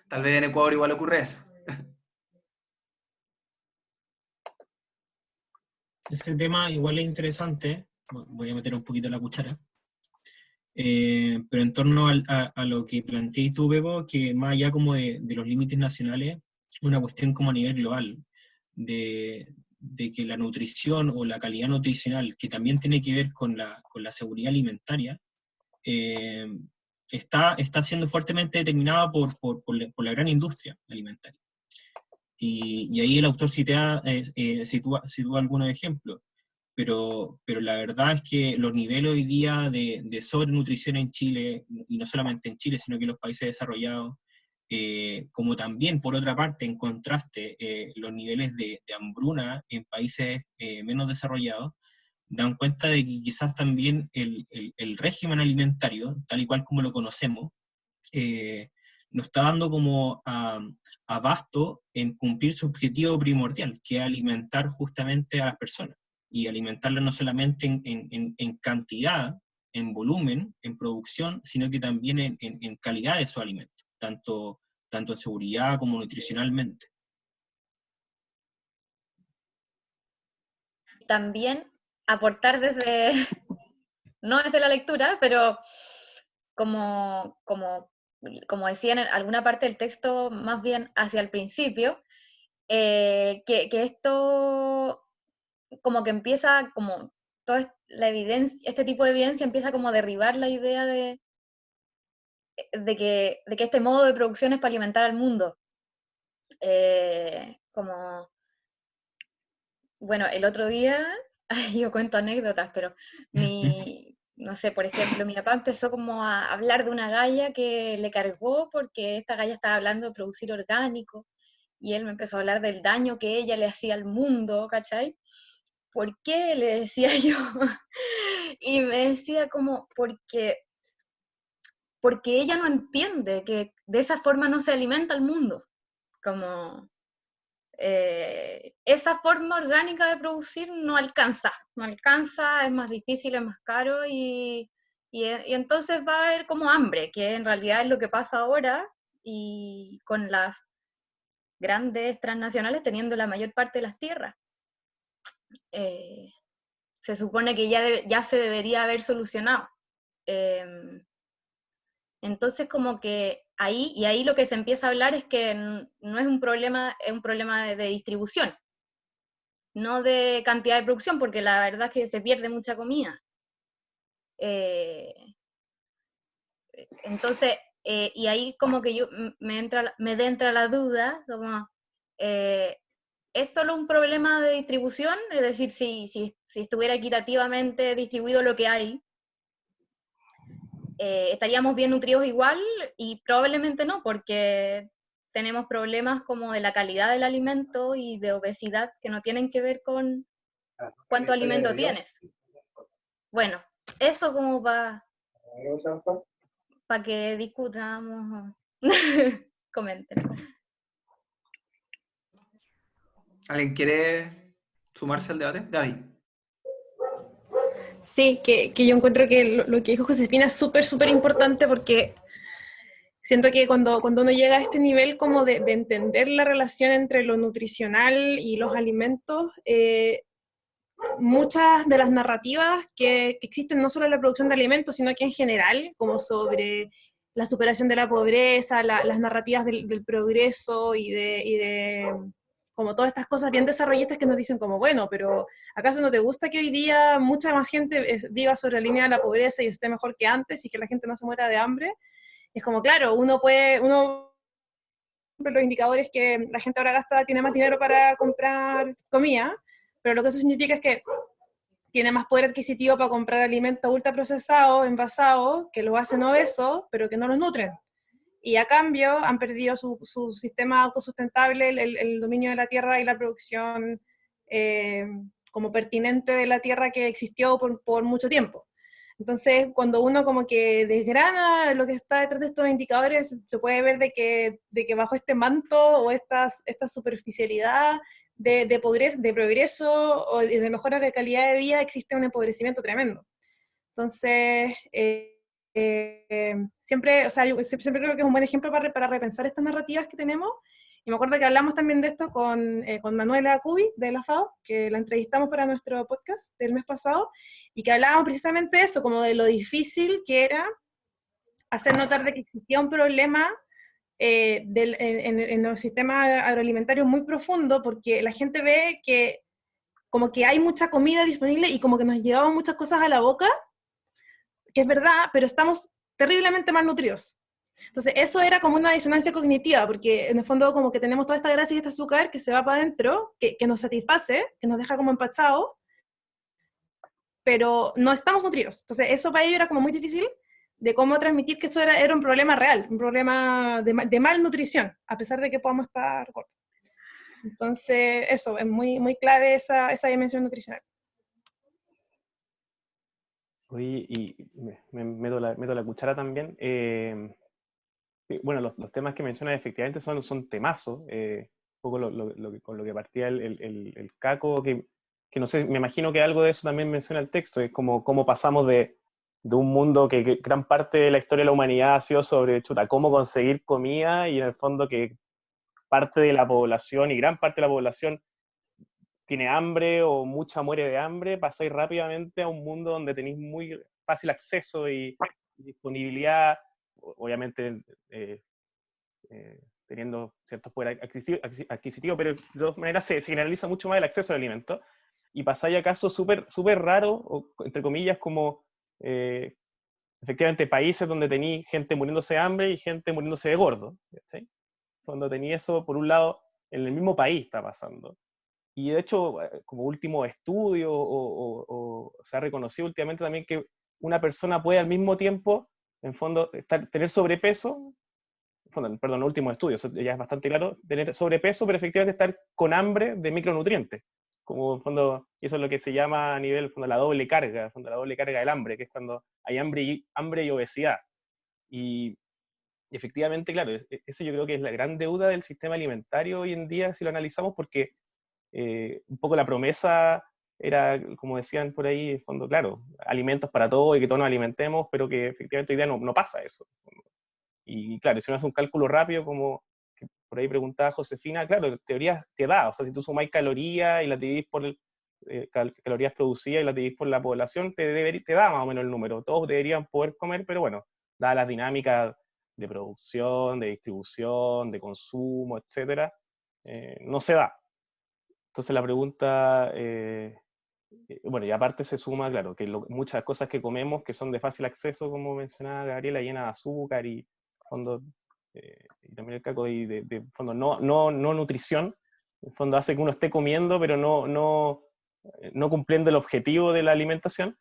Tal vez en Ecuador igual ocurre eso. Ese tema igual es interesante, voy a meter un poquito la cuchara, pero en torno a lo que planteé tú, Bebo, que más allá como de los límites nacionales, una cuestión como a nivel global, de que la nutrición o la calidad nutricional, que también tiene que ver con la seguridad alimentaria, está siendo fuertemente determinada por la gran industria alimentaria. Y ahí el autor sitúa algunos ejemplos. Pero la verdad es que los niveles hoy día de sobrenutrición en Chile, y no solamente en Chile, sino que en los países desarrollados, como también, por otra parte, en contraste, los niveles de hambruna en países menos desarrollados, dan cuenta de que quizás también el régimen alimentario, tal y cual como lo conocemos, nos está dando como abasto en cumplir su objetivo primordial, que es alimentar justamente a las personas, y alimentarlas no solamente en cantidad, en volumen, en producción, sino que también en calidad de su alimento, tanto en seguridad como nutricionalmente. También aportar no desde la lectura, pero como decía en alguna parte del texto, más bien hacia el principio, que esto como que empieza, como toda la evidencia, este tipo de evidencia empieza como a derribar la idea de que este modo de producción es para alimentar al mundo. Bueno, el otro día, yo cuento anécdotas, pero no sé, por ejemplo, mi papá empezó como a hablar de una galla que le cargó porque esta galla estaba hablando de producir orgánico, y él me empezó a hablar del daño que ella le hacía al mundo, ¿cachai? ¿Por qué? Le decía yo. Y me decía como, porque ella no entiende que de esa forma no se alimenta el mundo. Como esa forma orgánica de producir no alcanza, es más difícil, es más caro, y entonces va a haber como hambre, que en realidad es lo que pasa ahora, y con las grandes transnacionales teniendo la mayor parte de las tierras. Se supone que ya se debería haber solucionado. Entonces como que ahí lo que se empieza a hablar es que no es un problema, es un problema de distribución, no de cantidad de producción, porque la verdad es que se pierde mucha comida. Entonces, y ahí como que me entra la duda, como, ¿es solo un problema de distribución? Es decir, si estuviera equitativamente distribuido lo que hay, ¿estaríamos bien nutridos igual? Y probablemente no, porque tenemos problemas como de la calidad del alimento y de obesidad que no tienen que ver con cuánto alimento tienes. Bueno, eso como para que discutamos. Comenten. ¿Alguien quiere sumarse al debate? Gaby. Sí, que yo encuentro que lo que dijo Josefina es súper, súper importante, porque siento que cuando uno llega a este nivel como de entender la relación entre lo nutricional y los alimentos, muchas de las narrativas que existen no solo en la producción de alimentos, sino que en general, como sobre la superación de la pobreza, las narrativas del progreso y de como todas estas cosas bien desarrollistas que nos dicen como, bueno, pero ¿acaso no te gusta que hoy día mucha más gente viva sobre la línea de la pobreza y esté mejor que antes y que la gente no se muera de hambre? Es como, claro, uno los indicadores que la gente ahora tiene más dinero para comprar comida, pero lo que eso significa es que tiene más poder adquisitivo para comprar alimentos ultraprocesados, envasados, que los hacen obesos, pero que no los nutren. Y a cambio han perdido su sistema autosustentable, el dominio de la tierra y la producción como pertinente de la tierra que existió por mucho tiempo. Entonces, cuando uno como que desgrana lo que está detrás de estos indicadores, se puede ver de que bajo este manto o esta superficialidad de progreso o de mejoras de calidad de vida existe un empobrecimiento tremendo. Entonces, siempre, o sea, yo siempre creo que es un buen ejemplo para repensar estas narrativas que tenemos. Y me acuerdo que hablamos también de esto con Manuela Cubi, de la FAO, que la entrevistamos para nuestro podcast del mes pasado, y que hablábamos precisamente de eso, como de lo difícil que era hacer notar de que existía un problema en los sistemas agroalimentarios muy profundo, porque la gente ve que como que hay mucha comida disponible y como que nos llevamos muchas cosas a la boca, que es verdad, pero estamos terriblemente malnutridos. Entonces, eso era como una disonancia cognitiva, porque en el fondo como que tenemos toda esta grasa y este azúcar que se va para adentro, que nos satisface, que nos deja como empachados, pero no estamos nutridos. Entonces, eso para ellos era como muy difícil de cómo transmitir que eso era un problema real, un problema de malnutrición, a pesar de que podamos estar cortos. Entonces, eso, es muy, muy clave esa dimensión nutricional. Oye, y me meto la cuchara también. Bueno, los temas que mencionas efectivamente son temazos. Un poco con lo que partía el Caco, que no sé, me imagino que algo de eso también menciona el texto. Es como cómo pasamos de un mundo que gran parte de la historia de la humanidad ha sido sobre, chuta, cómo conseguir comida, y en el fondo que parte de la población y gran parte de la población tiene hambre o mucha muere de hambre, pasáis rápidamente a un mundo donde tenéis muy fácil acceso y disponibilidad, obviamente teniendo ciertos poder adquisitivo, pero de todas maneras se generaliza mucho más el acceso al alimento, y pasáis a casos súper raros, o, entre comillas, como efectivamente países donde tenéis gente muriéndose de hambre y gente muriéndose de gordo, ¿sí? Cuando tenéis eso, por un lado, en el mismo país está pasando. Y de hecho, como último estudio, o se ha reconocido últimamente también que una persona puede al mismo tiempo, en fondo, tener sobrepeso, perdón, último estudio, eso ya es bastante claro, tener sobrepeso, pero efectivamente estar con hambre de micronutrientes. Como en fondo, y eso es lo que se llama a nivel, en fondo, la doble carga, en fondo, la doble carga del hambre, que es cuando hay hambre y obesidad. Y efectivamente, claro, ese yo creo que es la gran deuda del sistema alimentario hoy en día, si lo analizamos, porque un poco la promesa era, como decían por ahí, en fondo, claro, alimentos para todos y que todos nos alimentemos, pero que efectivamente hoy día no pasa eso. Y claro, si uno hace un cálculo rápido, como que por ahí preguntaba Josefina, claro, en teoría te da, o sea, si tú sumáis calorías y las dividís por calorías producidas y las dividís por la población, te da más o menos el número. Todos deberían poder comer, pero bueno, dadas las dinámicas de producción, de distribución, de consumo, etcétera, no se da. Entonces la pregunta, bueno, y aparte se suma, claro, que muchas cosas que comemos que son de fácil acceso, como mencionaba Gabriela, llenas de azúcar y fondo, y también el Caco, y de fondo no nutrición, en fondo hace que uno esté comiendo, pero no cumpliendo el objetivo de la alimentación.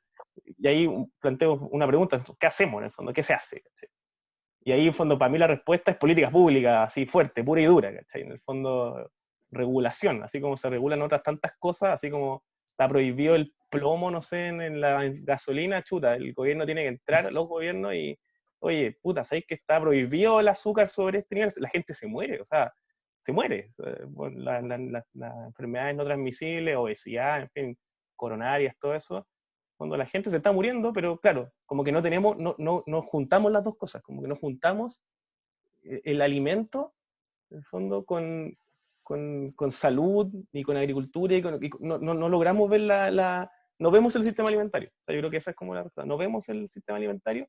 Y ahí planteo una pregunta, ¿qué hacemos en el fondo? ¿Qué se hace? ¿Cachai? Y ahí en fondo para mí la respuesta es políticas públicas, así fuerte, pura y dura, ¿cachai? En el fondo regulación, así como se regulan otras tantas cosas, así como está prohibido el plomo, no sé, en la gasolina, chuta, el gobierno tiene que entrar, los gobiernos, y oye, puta, ¿sabéis que está prohibido el azúcar sobre este nivel? La gente se muere, o sea, se muere. Las enfermedades no transmisibles, obesidad, en fin, coronarias, todo eso, cuando la gente se está muriendo, pero claro, como que no juntamos las dos cosas, como que no juntamos el alimento, en el fondo, con salud y con agricultura, y no logramos ver no vemos el sistema alimentario. O sea, yo creo que esa es como la respuesta. No vemos el sistema alimentario,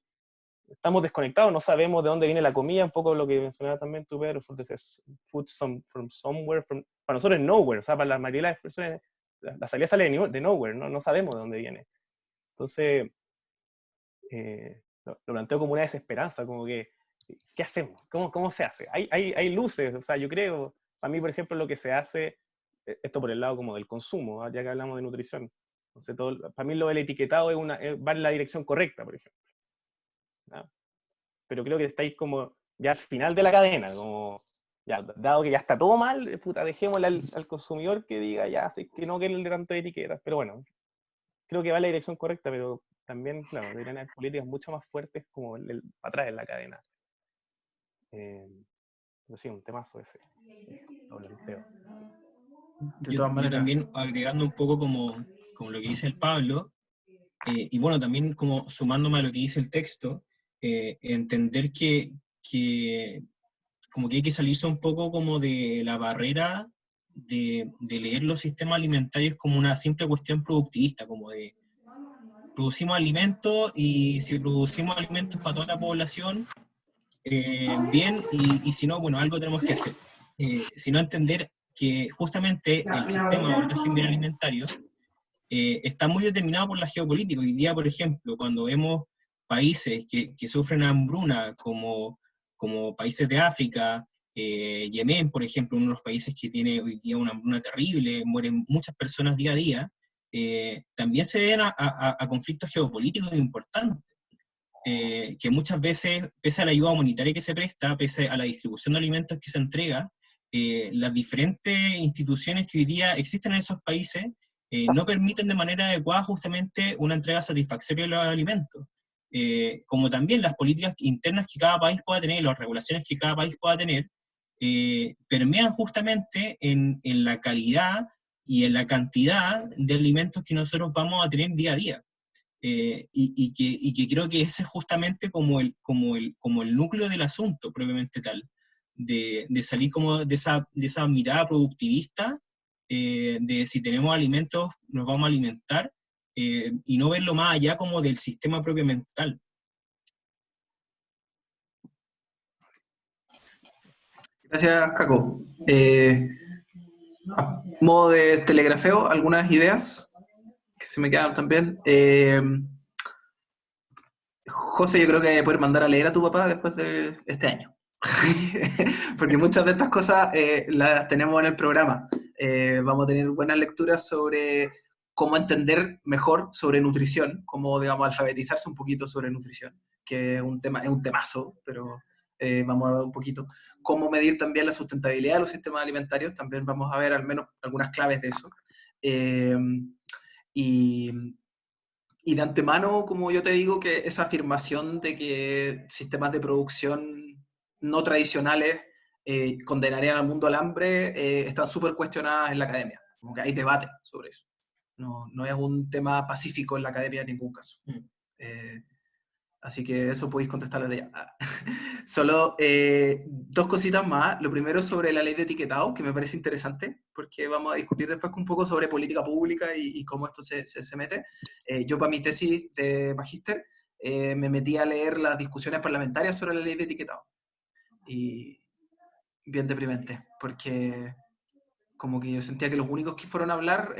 estamos desconectados, no sabemos de dónde viene la comida, un poco lo que mencionaba también tú, Pedro, food from somewhere, para nosotros es nowhere, o sea, para la mayoría de las personas la salida sale de nowhere, no sabemos de dónde viene. Entonces, lo planteo como una desesperanza, como que, ¿qué hacemos? ¿Cómo se hace? Hay luces, o sea, yo creo, para mí, por ejemplo, lo que se hace, esto por el lado como del consumo, ya que hablamos de nutrición, entonces para mí lo del etiquetado va en la dirección correcta, por ejemplo, ¿no? Pero creo que estáis como ya al final de la cadena, como, ya, dado que ya está todo mal, puta, dejémosle al consumidor que diga, ya, así que no quiere tanto de etiquetas, pero bueno, creo que va en la dirección correcta, pero también, claro, deberían haber políticas mucho más fuertes como atrás en la cadena. Pero sí, un temazo ese. Lo planteo. Yo también, agregando un poco como lo que dice el Pablo, y bueno, también como sumándome a lo que dice el texto, entender que como que hay que salirse un poco como de la barrera de leer los sistemas alimentarios como una simple cuestión productivista, como de producimos alimentos, y si producimos alimentos para toda la población, bien, y si no, bueno, algo tenemos que hacer. Sino entender que justamente el sistema o el régimen alimentario está muy determinado por la geopolítica. Hoy día, por ejemplo, cuando vemos países que sufren hambruna, como como países de África, Yemen, por ejemplo, uno de los países que tiene hoy día una hambruna terrible, mueren muchas personas día a día, también se deben a conflictos geopolíticos importantes, que muchas veces, pese a la ayuda humanitaria que se presta, pese a la distribución de alimentos que se entrega, las diferentes instituciones que hoy día existen en esos países no permiten de manera adecuada justamente una entrega satisfactoria de los alimentos. Como también las políticas internas que cada país pueda tener, las regulaciones que cada país pueda tener, permean justamente en la calidad y en la cantidad de alimentos que nosotros vamos a tener día a día. Y que creo que ese es justamente como el núcleo del asunto, propiamente tal, de salir como de esa mirada productivista, de si tenemos alimentos, nos vamos a alimentar, y no verlo más allá como del sistema propiamente tal. Gracias, Caco. A modo de telegrafeo, algunas ideas que se me quedaron también. José, yo creo que puedes mandar a leer a tu papá después de este año. Porque muchas de estas cosas las tenemos en el programa. Vamos a tener buenas lecturas sobre cómo entender mejor sobre nutrición, cómo, digamos, alfabetizarse un poquito sobre nutrición, que es un temazo, pero vamos a ver un poquito. Cómo medir también la sustentabilidad de los sistemas alimentarios, también vamos a ver al menos algunas claves de eso. Y de antemano, como yo te digo, que esa afirmación de que sistemas de producción no tradicionales condenarían al mundo al hambre, están súper cuestionadas en la academia. Como que hay debate sobre eso. No es un tema pacífico en la academia en ningún caso. Así que eso podéis contestarle de ya. Solo dos cositas más. Lo primero sobre la ley de etiquetado, que me parece interesante, porque vamos a discutir después un poco sobre política pública y cómo esto se mete. Yo para mi tesis de magíster me metí a leer las discusiones parlamentarias sobre la ley de etiquetado. Y bien deprimente, porque como que yo sentía que los únicos que fueron a hablar,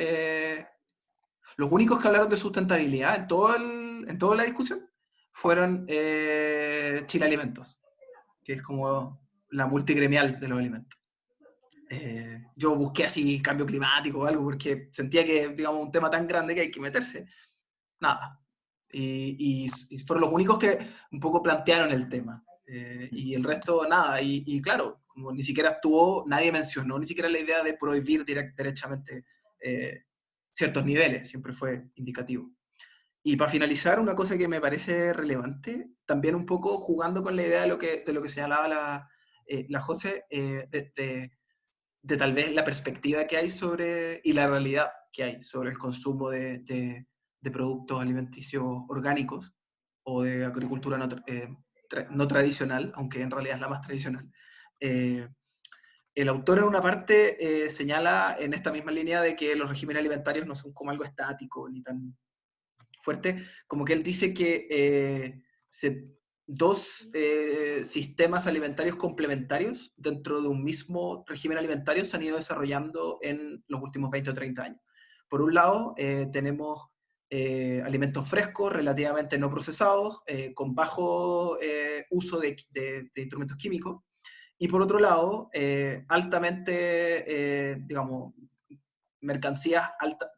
los únicos que hablaron de sustentabilidad en toda la discusión, fueron Chile Alimentos, que es como la multigremial de los alimentos. Yo busqué así cambio climático o algo, porque sentía que, digamos, un tema tan grande que hay que meterse. Nada. Y fueron los únicos que un poco plantearon el tema. Y el resto, nada. Y claro, como ni siquiera nadie mencionó ni siquiera la idea de prohibir derechamente ciertos niveles, siempre fue indicativo. Y para finalizar, una cosa que me parece relevante, también un poco jugando con la idea de lo que señalaba la José, de tal vez la perspectiva que hay y la realidad que hay sobre el consumo de productos alimenticios orgánicos o de agricultura no tradicional, aunque en realidad es la más tradicional. El autor en una parte señala en esta misma línea de que los regímenes alimentarios no son como algo estático ni tan fuerte, como que él dice que dos sistemas alimentarios complementarios dentro de un mismo régimen alimentario se han ido desarrollando en los últimos 20 o 30 años. Por un lado, tenemos alimentos frescos, relativamente no procesados, con bajo uso de instrumentos químicos, y por otro lado, altamente, digamos, mercancías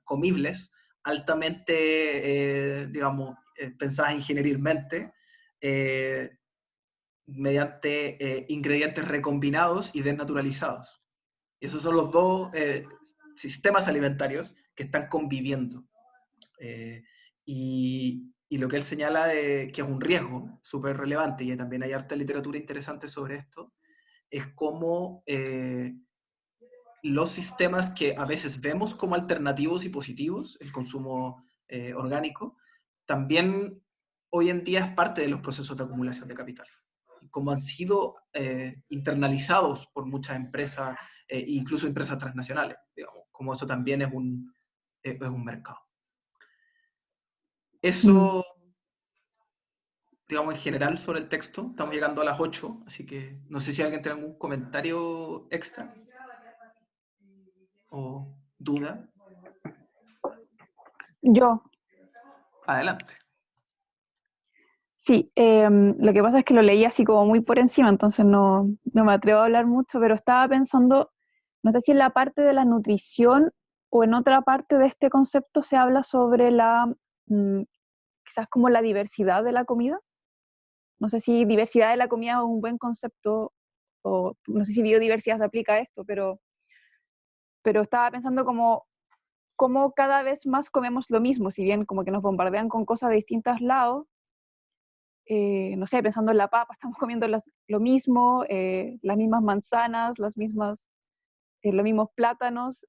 comibles, altamente, digamos, pensadas ingenierilmente, mediante ingredientes recombinados y desnaturalizados. Y esos son los dos sistemas alimentarios que están conviviendo. Y lo que él señala que es un riesgo súper relevante, y también hay harta literatura interesante sobre esto, es cómo los sistemas que a veces vemos como alternativos y positivos, el consumo orgánico, también hoy en día es parte de los procesos de acumulación de capital. Como han sido internalizados por muchas empresas, incluso empresas transnacionales, digamos, como eso también es un mercado. Eso, digamos, en general sobre el texto. Estamos llegando a las 8, así que no sé si alguien tiene algún comentario extra o duda. Yo. Adelante. Sí, lo que pasa es que lo leí así como muy por encima, entonces no me atrevo a hablar mucho, pero estaba pensando, no sé si en la parte de la nutrición o en otra parte de este concepto se habla sobre quizás como la diversidad de la comida. No sé si diversidad de la comida es un buen concepto, o no sé si biodiversidad se aplica a esto, pero estaba pensando como cada vez más comemos lo mismo, si bien como que nos bombardean con cosas de distintos lados. No sé, pensando en la papa, estamos comiendo lo mismo, las mismas manzanas, los mismos plátanos.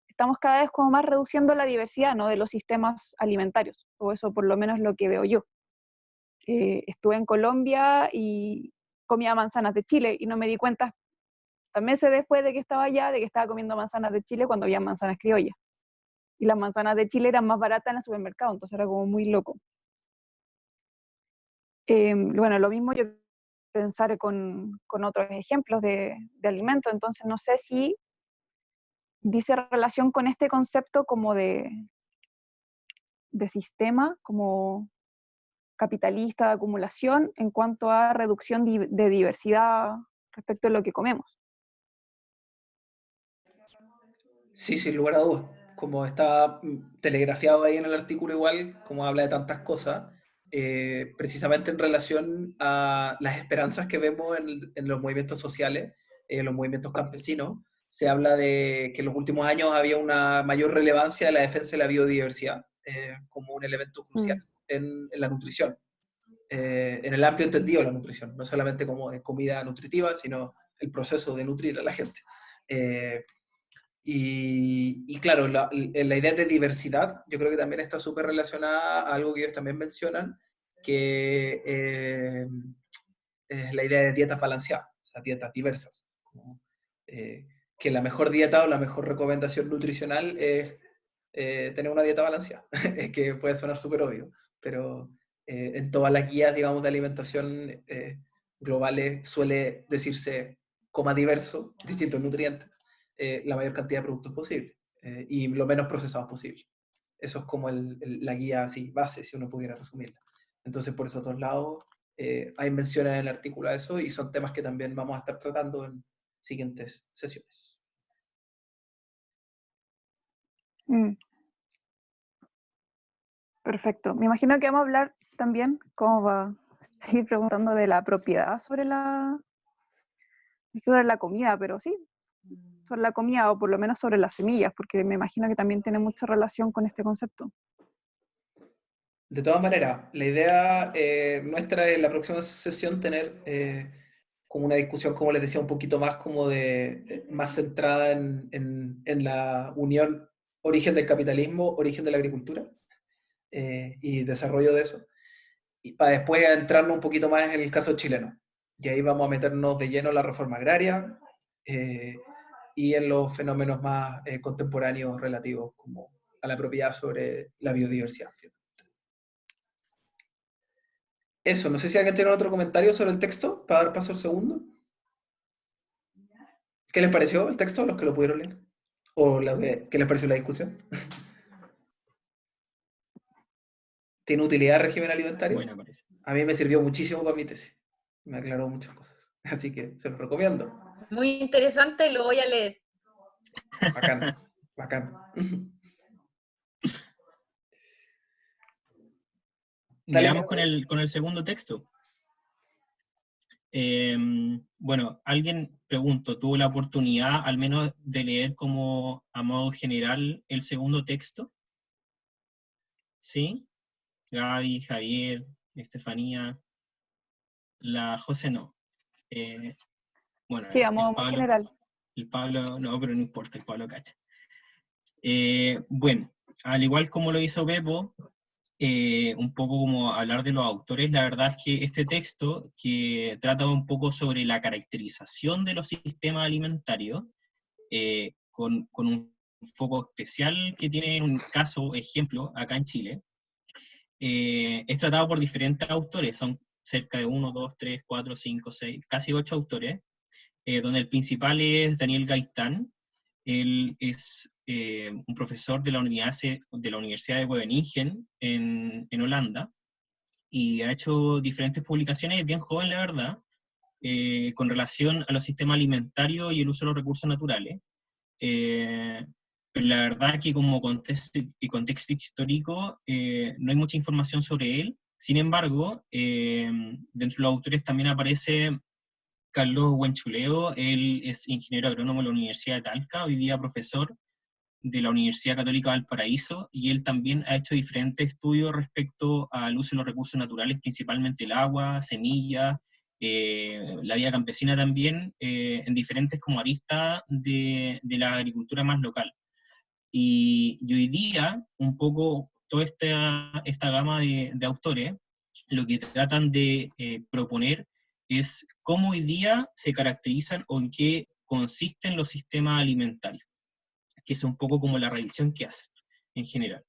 Estamos cada vez como más reduciendo la diversidad, ¿no?, de los sistemas alimentarios, o eso por lo menos lo que veo yo. Estuve en Colombia y comía manzanas de Chile y no me di cuenta hasta meses después de que estaba allá, de que estaba comiendo manzanas de Chile cuando había manzanas criollas. Y las manzanas de Chile eran más baratas en el supermercado, entonces era como muy loco. Bueno, lo mismo yo pensar con otros ejemplos de alimentos, entonces no sé si dice relación con este concepto como de sistema, como capitalista de acumulación en cuanto a reducción de diversidad respecto a lo que comemos. Sí, sin lugar a dudas. Como está telegrafiado ahí en el artículo igual, como habla de tantas cosas, precisamente en relación a las esperanzas que vemos en los movimientos sociales, los movimientos campesinos, se habla de que en los últimos años había una mayor relevancia de la defensa de la biodiversidad como un elemento crucial en la nutrición, en el amplio entendido de la nutrición, no solamente como de comida nutritiva, sino el proceso de nutrir a la gente. Y claro, la idea de diversidad yo creo que también está súper relacionada a algo que ellos también mencionan, que es la idea de dietas balanceadas, o sea, dietas diversas. Como, que la mejor dieta o la mejor recomendación nutricional es tener una dieta balanceada, que puede sonar súper obvio, pero en todas las guías, digamos, de alimentación globales suele decirse coma diverso, distintos nutrientes, la mayor cantidad de productos posible y lo menos procesados posible. Eso es como la guía así, base, si uno pudiera resumirla. Entonces, por esos dos lados, hay menciones en el artículo de eso y son temas que también vamos a estar tratando en siguientes sesiones. Perfecto. Me imagino que vamos a hablar también, cómo va a seguir preguntando de la propiedad sobre la comida, pero sí, sobre la comida o por lo menos sobre las semillas, porque me imagino que también tiene mucha relación con este concepto. De todas maneras, la idea nuestra es en la próxima sesión tener como una discusión, como les decía, un poquito más como más centrada en la unión origen del capitalismo, origen de la agricultura y desarrollo de eso. Y para después entrarnos un poquito más en el caso chileno. Y ahí vamos a meternos de lleno en la reforma agraria y en los fenómenos más contemporáneos relativos como a la propiedad sobre la biodiversidad. Eso, no sé si alguien tiene otro comentario sobre el texto para dar paso al segundo. ¿Qué les pareció el texto a los que lo pudieron leer? ¿O qué les pareció la discusión? ¿Tiene utilidad el régimen alimentario? Bueno, parece. A mí me sirvió muchísimo para mi tesis. Me aclaró muchas cosas. Así que se los recomiendo. Muy interesante, lo voy a leer. Bacán, bacán. Veamos con el segundo texto. Bueno, alguien, pregunto, ¿tuvo la oportunidad al menos de leer como a modo general el segundo texto? ¿Sí? Gaby, Javier, Estefanía, la José no. Bueno, Sí, a modo muy general. El Pablo, no, pero no importa, el Pablo cacha. Bueno, al igual como lo hizo Bebo, un poco como hablar de los autores, la verdad es que este texto, que trata un poco sobre la caracterización de los sistemas alimentarios, con un foco especial que tiene un caso, ejemplo, acá en Chile, es tratado por diferentes autores, son cerca de 1, 2, 3, 4, 5, 6, casi 8 autores, donde el principal es Daniel Gaitán. Él es un profesor de la Universidad de Wageningen en Holanda, y ha hecho diferentes publicaciones, es bien joven la verdad, con relación a los sistemas alimentarios y el uso de los recursos naturales. Pero la verdad que como contexto histórico no hay mucha información sobre él. Sin embargo, dentro de los autores también aparece Carlos Huenchuleo. Él es ingeniero agrónomo de la Universidad de Talca, hoy día profesor de la Universidad Católica de Valparaíso, y él también ha hecho diferentes estudios respecto al uso de los recursos naturales, principalmente el agua, semillas, la vida campesina también, en diferentes como aristas de la agricultura más local. Y hoy día, un poco, toda esta gama de autores, lo que tratan de proponer es cómo hoy día se caracterizan o en qué consisten los sistemas alimentarios, que es un poco como la revisión que hacen en general.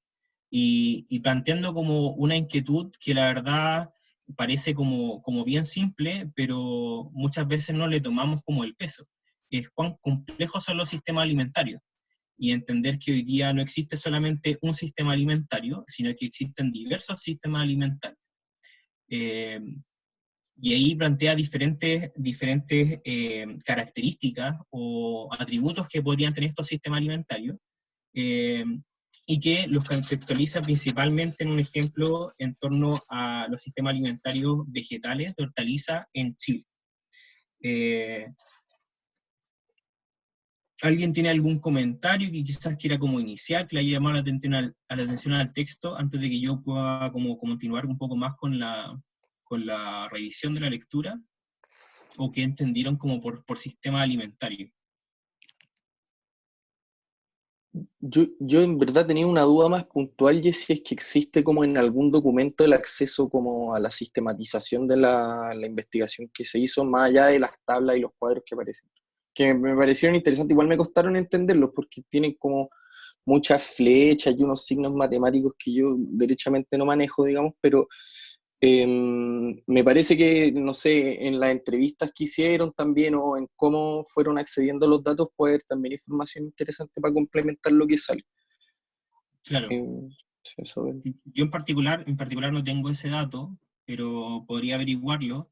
Y planteando como una inquietud que la verdad parece como bien simple, pero muchas veces no le tomamos como el peso. Es cuán complejos son los sistemas alimentarios, y entender que hoy día no existe solamente un sistema alimentario, sino que existen diversos sistemas alimentarios. Y ahí plantea diferentes características o atributos que podrían tener estos sistemas alimentarios, y que los contextualiza principalmente en un ejemplo en torno a los sistemas alimentarios vegetales de hortaliza en Chile. ¿Alguien tiene algún comentario que quizás quiera como iniciar, que le haya llamado la atención al texto, antes de que yo pueda como continuar un poco más con la revisión de la lectura? ¿O que entendieron como por sistema alimentario? Yo en verdad tenía una duda más puntual, y si es que existe como en algún documento el acceso como a la sistematización de la investigación que se hizo, más allá de las tablas y los cuadros que aparecen, que me parecieron interesantes. Igual me costaron entenderlos porque tienen como muchas flechas y unos signos matemáticos que yo derechamente no manejo, digamos, pero me parece que, no sé, en las entrevistas que hicieron también o en cómo fueron accediendo a los datos, puede haber también información interesante para complementar lo que sale. Claro. Eso. Yo en particular no tengo ese dato, pero podría averiguarlo.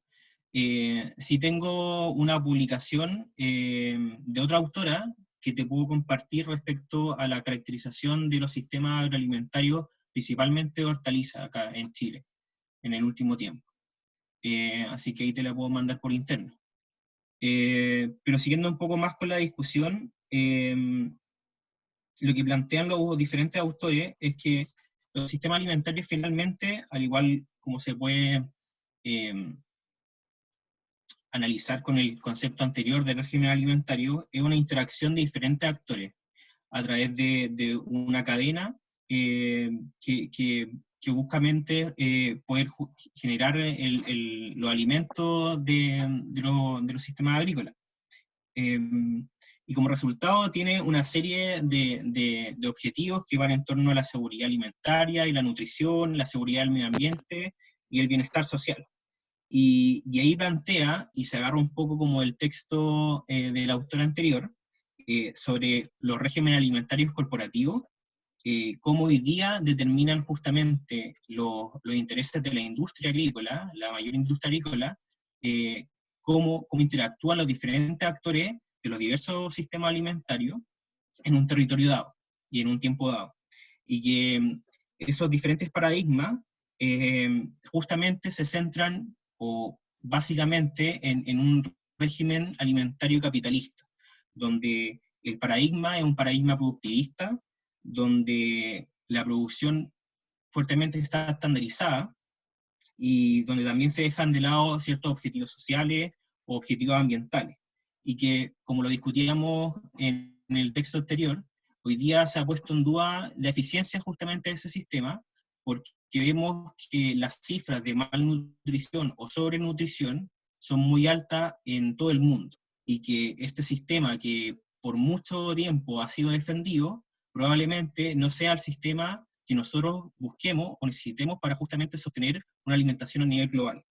Sí tengo una publicación de otra autora que te puedo compartir respecto a la caracterización de los sistemas agroalimentarios, principalmente de hortalizas acá en Chile, en el último tiempo. Así que ahí te la puedo mandar por interno. Pero siguiendo un poco más con la discusión, lo que plantean los diferentes autores es que los sistemas alimentarios finalmente, al igual como se puede analizar con el concepto anterior del régimen alimentario, es una interacción de diferentes actores a través de una cadena que buscamente poder generar los alimentos de los sistemas agrícolas. Y como resultado tiene una serie de objetivos que van en torno a la seguridad alimentaria y la nutrición, la seguridad del medio ambiente y el bienestar social. Y ahí plantea, y se agarra un poco como el texto del autor anterior, sobre los regímenes alimentarios corporativos, cómo hoy día determinan justamente los intereses de la industria agrícola, la mayor industria agrícola, cómo interactúan los diferentes actores de los diversos sistemas alimentarios en un territorio dado y en un tiempo dado. Y que esos diferentes paradigmas justamente se centran o básicamente en un régimen alimentario capitalista, donde el paradigma es un paradigma productivista, donde la producción fuertemente está estandarizada y donde también se dejan de lado ciertos objetivos sociales o objetivos ambientales. Y que, como lo discutíamos en el texto anterior, hoy día se ha puesto en duda la eficiencia justamente de ese sistema, porque vemos que las cifras de malnutrición o sobrenutrición son muy altas en todo el mundo, y que este sistema que por mucho tiempo ha sido defendido, probablemente no sea el sistema que nosotros busquemos o necesitemos para justamente sostener una alimentación a nivel global.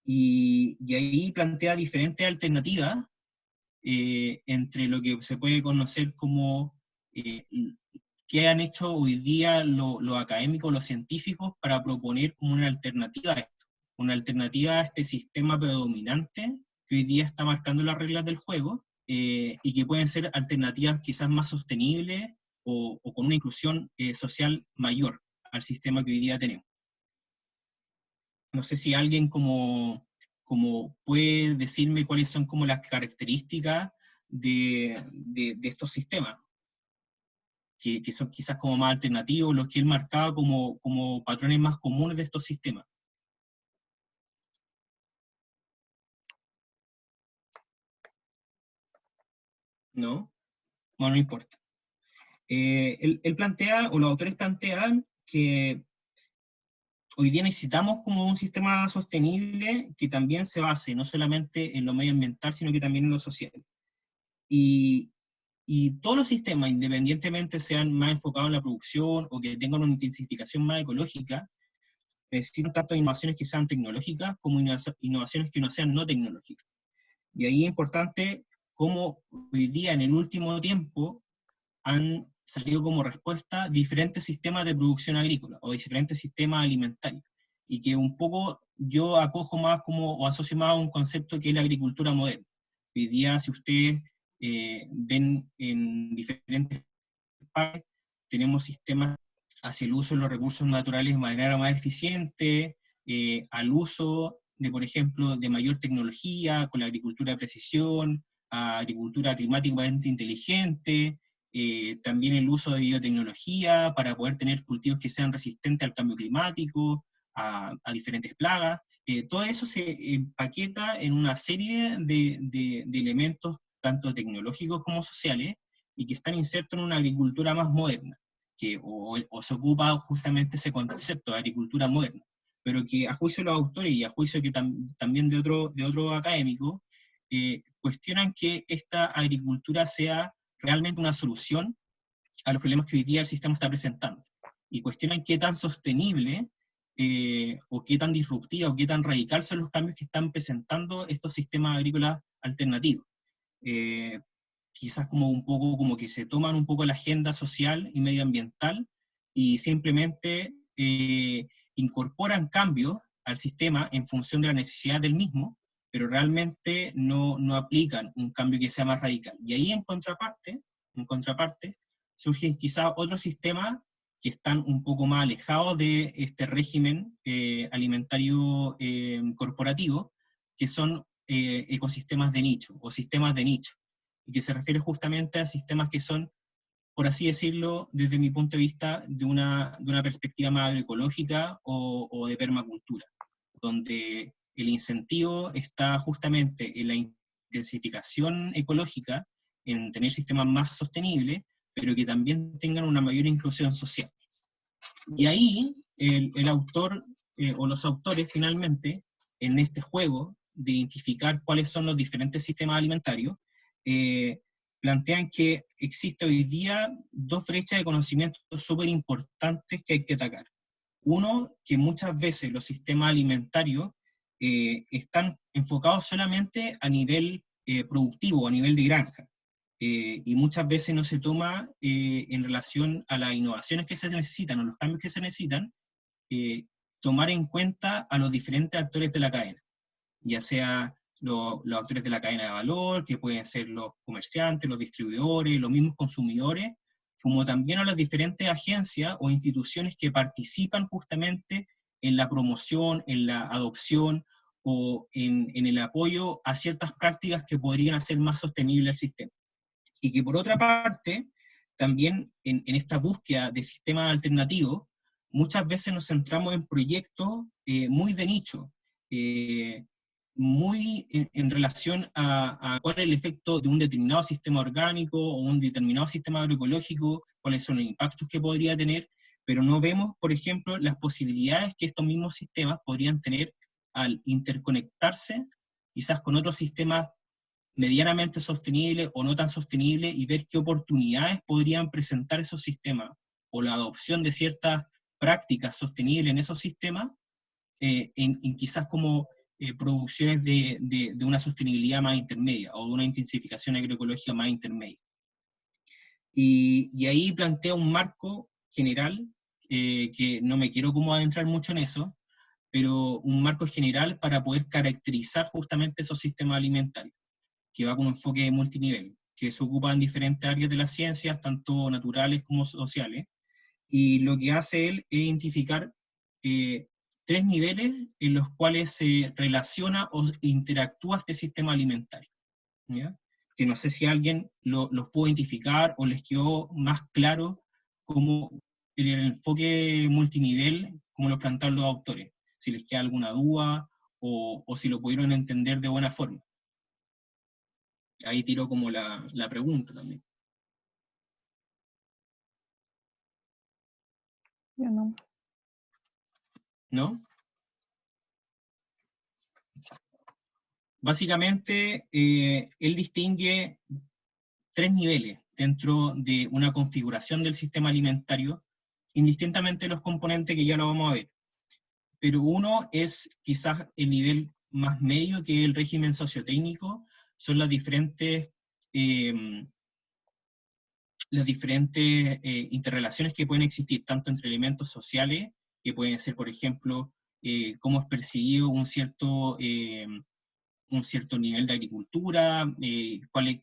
Y ahí plantea diferentes alternativas entre lo que se puede conocer como qué han hecho hoy día los académicos, los científicos, para proponer como una alternativa a esto, una alternativa a este sistema predominante que hoy día está marcando las reglas del juego, y que pueden ser alternativas quizás más sostenibles o con una inclusión social mayor al sistema que hoy día tenemos. No sé si alguien como puede decirme cuáles son como las características de estos sistemas, que son quizás como más alternativos, los que él marcaba como patrones más comunes de estos sistemas. ¿No? Bueno, no importa. Él plantea, o los autores plantean, que hoy día necesitamos como un sistema sostenible que también se base no solamente en lo medioambiental, sino que también en lo social. Y todos los sistemas, independientemente sean más enfocados en la producción o que tengan una intensificación más ecológica, necesitan tanto innovaciones que sean tecnológicas como innovaciones que no sean no tecnológicas. Y ahí es importante cómo hoy día, en el último tiempo, han salido como respuesta diferentes sistemas de producción agrícola o diferentes sistemas alimentarios, y que un poco yo acojo más como, o asocio más a un concepto que es la agricultura moderna. Hoy día, si ustedes ven en diferentes partes, tenemos sistemas hacia el uso de los recursos naturales de manera más eficiente, al uso de, por ejemplo, de mayor tecnología, con la agricultura de precisión, a agricultura climáticamente inteligente, también el uso de biotecnología para poder tener cultivos que sean resistentes al cambio climático, a diferentes plagas. Todo eso se empaqueta en una serie de elementos, tanto tecnológicos como sociales, y que están insertos en una agricultura más moderna, que o se ocupa justamente ese concepto de agricultura moderna, pero que a juicio de los autores y a juicio que también de otro académico, cuestionan que esta agricultura sea realmente una solución a los problemas que hoy día el sistema está presentando, y cuestionan qué tan sostenible o qué tan disruptiva o qué tan radical son los cambios que están presentando estos sistemas agrícolas alternativos. Quizás como un poco como que se toman un poco la agenda social y medioambiental y simplemente incorporan cambios al sistema en función de la necesidad del mismo, pero realmente no aplican un cambio que sea más radical. Y ahí en contraparte surgen quizás otros sistemas que están un poco más alejados de este régimen alimentario corporativo, que son ecosistemas de nicho, o sistemas de nicho, y que se refiere justamente a sistemas que son, por así decirlo, desde mi punto de vista, de una perspectiva más agroecológica o de permacultura, donde el incentivo está justamente en la intensificación ecológica, en tener sistemas más sostenibles, pero que también tengan una mayor inclusión social. Y ahí el autor o los autores finalmente, en este juego de identificar cuáles son los diferentes sistemas alimentarios, plantean que existe hoy día dos brechas de conocimiento súper importantes que hay que atacar. Uno, que muchas veces los sistemas alimentarios están enfocados solamente a nivel productivo, a nivel de granja, y muchas veces no se toma en relación a las innovaciones que se necesitan o los cambios que se necesitan, tomar en cuenta a los diferentes actores de la cadena, ya sea los actores de la cadena de valor, que pueden ser los comerciantes, los distribuidores, los mismos consumidores, como también a las diferentes agencias o instituciones que participan justamente en la promoción, en la adopción o en el apoyo a ciertas prácticas que podrían hacer más sostenible el sistema. Y que por otra parte, también en esta búsqueda de sistemas alternativos, muchas veces nos centramos en proyectos muy de nicho, muy en relación a cuál es el efecto de un determinado sistema orgánico o un determinado sistema agroecológico, cuáles son los impactos que podría tener, pero no vemos, por ejemplo, las posibilidades que estos mismos sistemas podrían tener al interconectarse, quizás con otros sistemas medianamente sostenibles o no tan sostenibles, y ver qué oportunidades podrían presentar esos sistemas, o la adopción de ciertas prácticas sostenibles en esos sistemas, en quizás como producciones de una sostenibilidad más intermedia, o de una intensificación agroecológica más intermedia. Y ahí plantea un marco general, que no me quiero como adentrar mucho en eso, pero un marco general para poder caracterizar justamente esos sistemas alimentarios, que va con un enfoque multinivel, que se ocupa en diferentes áreas de las ciencias, tanto naturales como sociales, y lo que hace él es identificar 3 niveles en los cuales se relaciona o interactúa este sistema alimentario, ¿ya? Que no sé si alguien los pudo identificar o les quedó más claro cómo el enfoque multinivel, como lo plantearon los autores, si les queda alguna duda o si lo pudieron entender de buena forma. Ahí tiro como la pregunta también. Yo no. ¿No? Básicamente, él distingue 3 niveles dentro de una configuración del sistema alimentario, indistintamente de los componentes que ya lo vamos a ver. Pero uno es quizás el nivel más medio, que es el régimen sociotécnico, son las diferentes interrelaciones que pueden existir, tanto entre elementos sociales, que pueden ser, por ejemplo, cómo es percibido un cierto nivel de agricultura, cuál es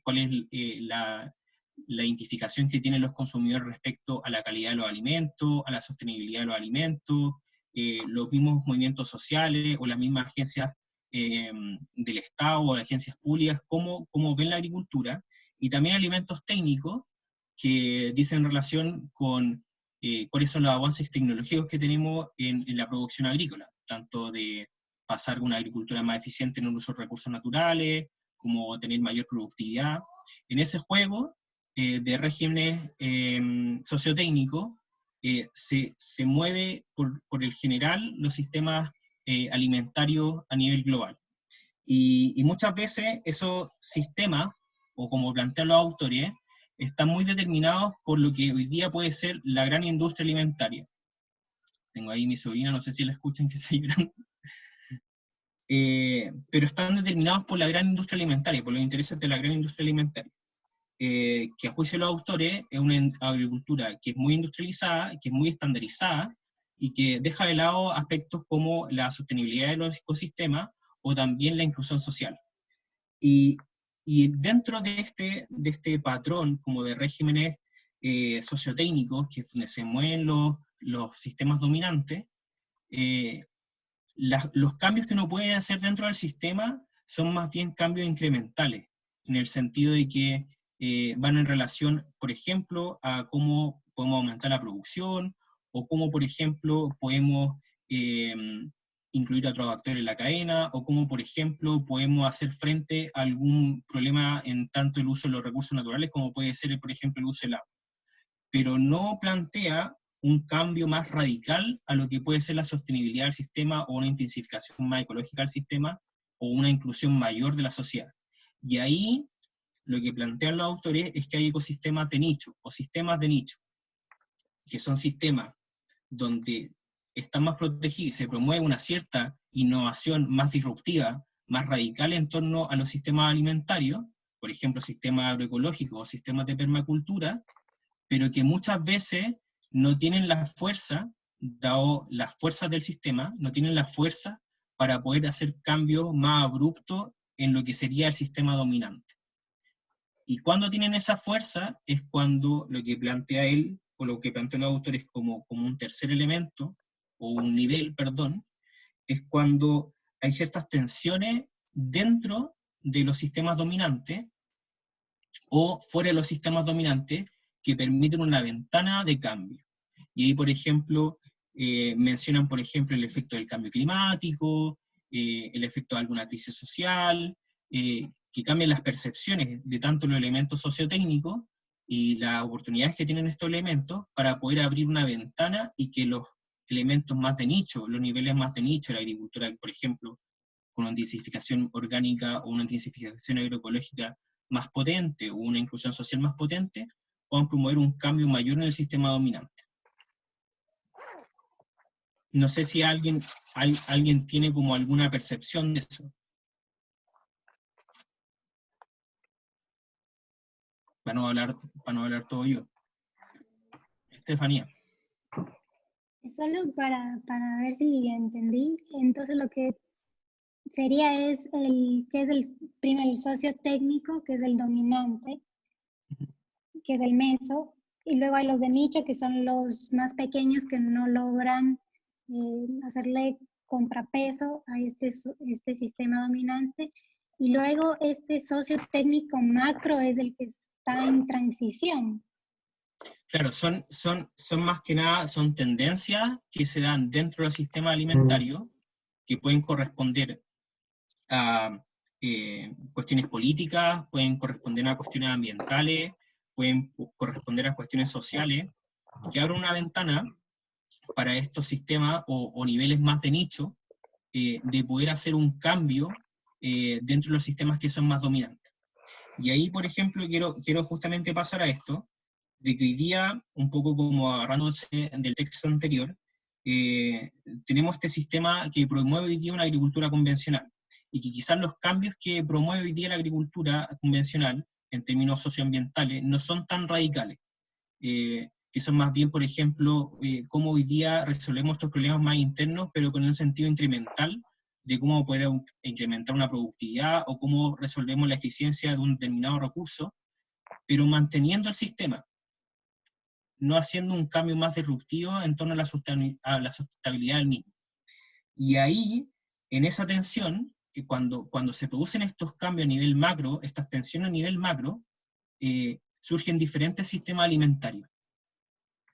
la identificación que tienen los consumidores respecto a la calidad de los alimentos, a la sostenibilidad de los alimentos, los mismos movimientos sociales o las mismas agencias del Estado o agencias públicas, cómo ven la agricultura, y también elementos técnicos que dicen relación con cuáles son los avances tecnológicos que tenemos en la producción agrícola, tanto de pasar a una agricultura más eficiente en el uso de recursos naturales, como tener mayor productividad. En ese juego de regímenes sociotécnicos, se mueve por el general los sistemas alimentarios a nivel global. Y muchas veces esos sistemas, o como plantean los autores, están muy determinados por lo que hoy día puede ser la gran industria alimentaria. Tengo ahí mi sobrina, no sé si la escuchan, que está llorando. Pero están determinados por la gran industria alimentaria, por los intereses de la gran industria alimentaria, que a juicio de los autores es una agricultura que es muy industrializada, que es muy estandarizada, y que deja de lado aspectos como la sostenibilidad de los ecosistemas o también la inclusión social. Y dentro de este patrón como de regímenes sociotécnicos, que es donde se mueven los sistemas dominantes, los cambios que uno puede hacer dentro del sistema son más bien cambios incrementales, en el sentido de que van en relación, por ejemplo, a cómo podemos aumentar la producción, o cómo, por ejemplo, podemos incluir a otros actores en la cadena, o cómo, por ejemplo, podemos hacer frente a algún problema en tanto el uso de los recursos naturales, como puede ser, por ejemplo, el uso del agua. Pero no plantea un cambio más radical a lo que puede ser la sostenibilidad del sistema, o una intensificación más ecológica del sistema, o una inclusión mayor de la sociedad. Y ahí lo que plantean los autores es que hay ecosistemas de nicho, o sistemas de nicho, que son sistemas donde están más protegidos y se promueve una cierta innovación más disruptiva, más radical en torno a los sistemas alimentarios, por ejemplo, sistemas agroecológicos o sistemas de permacultura, pero que muchas veces no tienen la fuerza, dado las fuerzas del sistema, no tienen la fuerza para poder hacer cambios más abruptos en lo que sería el sistema dominante. Y cuando tienen esa fuerza es cuando lo que plantea él, o lo que plantean los autores como un tercer elemento, o un nivel, perdón, es cuando hay ciertas tensiones dentro de los sistemas dominantes, o fuera de los sistemas dominantes, que permiten una ventana de cambio. Y ahí, por ejemplo, mencionan, por ejemplo, el efecto del cambio climático, el efecto de alguna crisis social, que cambian las percepciones de tanto los elementos sociotécnicos y las oportunidades que tienen estos elementos para poder abrir una ventana, y que los elementos más de nicho, los niveles más de nicho, la agricultura, por ejemplo, con una intensificación orgánica o una intensificación agroecológica más potente, o una inclusión social más potente, puedan promover un cambio mayor en el sistema dominante. No sé si alguien tiene como alguna percepción de eso. para no hablar todo yo. Estefanía. Solo para ver si entendí, entonces lo que sería es primero el socio técnico, que es el dominante, que es el meso, y luego hay los de nicho, que son los más pequeños que no logran hacerle contrapeso a este sistema dominante, y luego este socio técnico macro es el que está en transición. Claro, son más que nada, son tendencias que se dan dentro del sistema alimentario, que pueden corresponder a cuestiones políticas, pueden corresponder a cuestiones ambientales, pueden corresponder a cuestiones sociales, que abren una ventana para estos sistemas o niveles más de nicho, de poder hacer un cambio dentro de los sistemas que son más dominantes. Y ahí, por ejemplo, quiero justamente pasar a esto, de que hoy día, un poco como agarrándose del texto anterior, tenemos este sistema que promueve hoy día una agricultura convencional, y que quizás los cambios que promueve hoy día la agricultura convencional, en términos socioambientales, no son tan radicales, que son más bien, por ejemplo, cómo hoy día resolvemos estos problemas más internos, pero con un sentido incremental, de cómo poder incrementar una productividad, o cómo resolvemos la eficiencia de un determinado recurso, pero manteniendo el sistema, no haciendo un cambio más disruptivo en torno a la sustentabilidad del mismo. Y ahí, en esa tensión, cuando se producen estos cambios a nivel macro, estas tensiones a nivel macro, surgen diferentes sistemas alimentarios.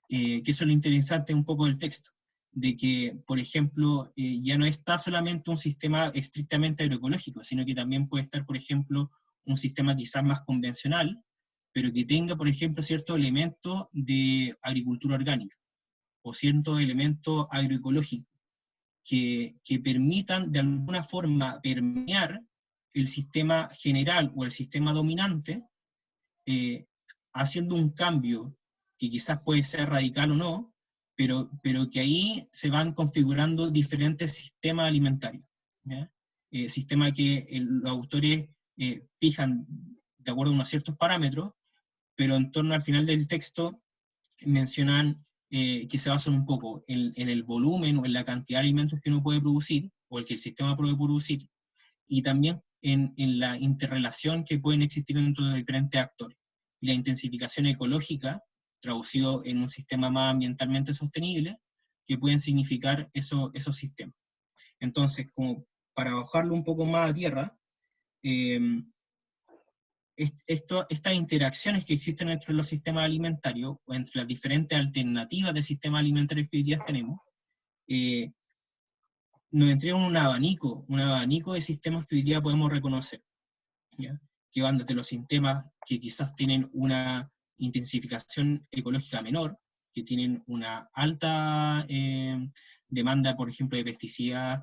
Que eso es lo interesante un poco del texto, de que, por ejemplo, ya no está solamente un sistema estrictamente agroecológico, sino que también puede estar, por ejemplo, un sistema quizás más convencional, pero que tenga, por ejemplo, ciertos elementos de agricultura orgánica, o ciertos elementos agroecológicos, que permitan de alguna forma permear el sistema general o el sistema dominante, haciendo un cambio que quizás puede ser radical o no, pero que ahí se van configurando diferentes sistemas alimentarios, sistemas que los autores fijan de acuerdo a unos ciertos parámetros, pero en torno al final del texto mencionan que se basan un poco en el volumen o en la cantidad de alimentos que uno puede producir, o el que el sistema puede producir, y también en la interrelación que pueden existir entre los diferentes actores. Y la intensificación ecológica, traducido en un sistema más ambientalmente sostenible, que pueden significar esos sistemas. Entonces, como para bajarlo un poco más a tierra, estas interacciones que existen entre los sistemas alimentarios, o entre las diferentes alternativas de sistemas alimentarios que hoy día tenemos, nos entregan un abanico de sistemas que hoy día podemos reconocer, ¿ya? Que van desde los sistemas que quizás tienen una intensificación ecológica menor, que tienen una alta demanda, por ejemplo, de pesticidas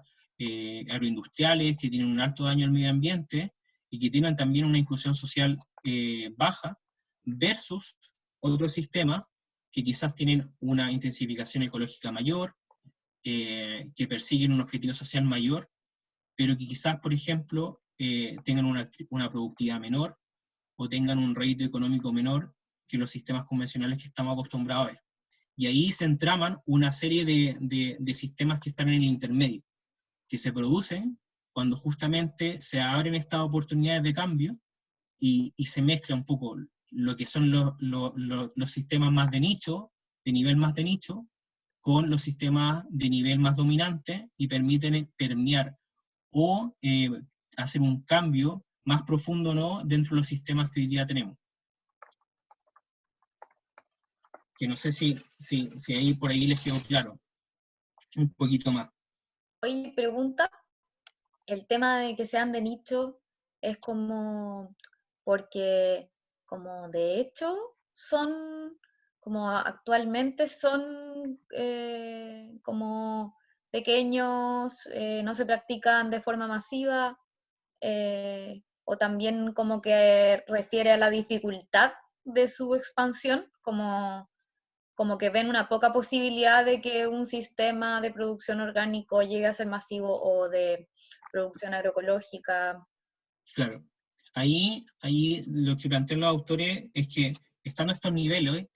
agroindustriales, que tienen un alto daño al medio ambiente, y que tienen también una inclusión social baja, versus otros sistemas que quizás tienen una intensificación ecológica mayor, que persiguen un objetivo social mayor, pero que quizás, por ejemplo, tengan una productividad menor, o tengan un rédito económico menor que los sistemas convencionales que estamos acostumbrados a ver. Y ahí se entraman una serie de sistemas que están en el intermedio, que se producen cuando justamente se abren estas oportunidades de cambio, y se mezcla un poco lo que son los sistemas más de nicho, de nivel más de nicho, con los sistemas de nivel más dominante, y permiten permear o hacer un cambio más profundo, ¿no?, dentro de los sistemas que hoy día tenemos. Que no sé si ahí por ahí les quedó claro un poquito más. Oye, pregunta, el tema de que sean de nicho es como porque como de hecho son, como actualmente son como pequeños, no se practican de forma masiva, o también como que refiere a la dificultad de su expansión, como que ven una poca posibilidad de que un sistema de producción orgánico llegue a ser masivo, o de producción agroecológica. Claro. Ahí lo que plantean los autores es que, estando estos niveles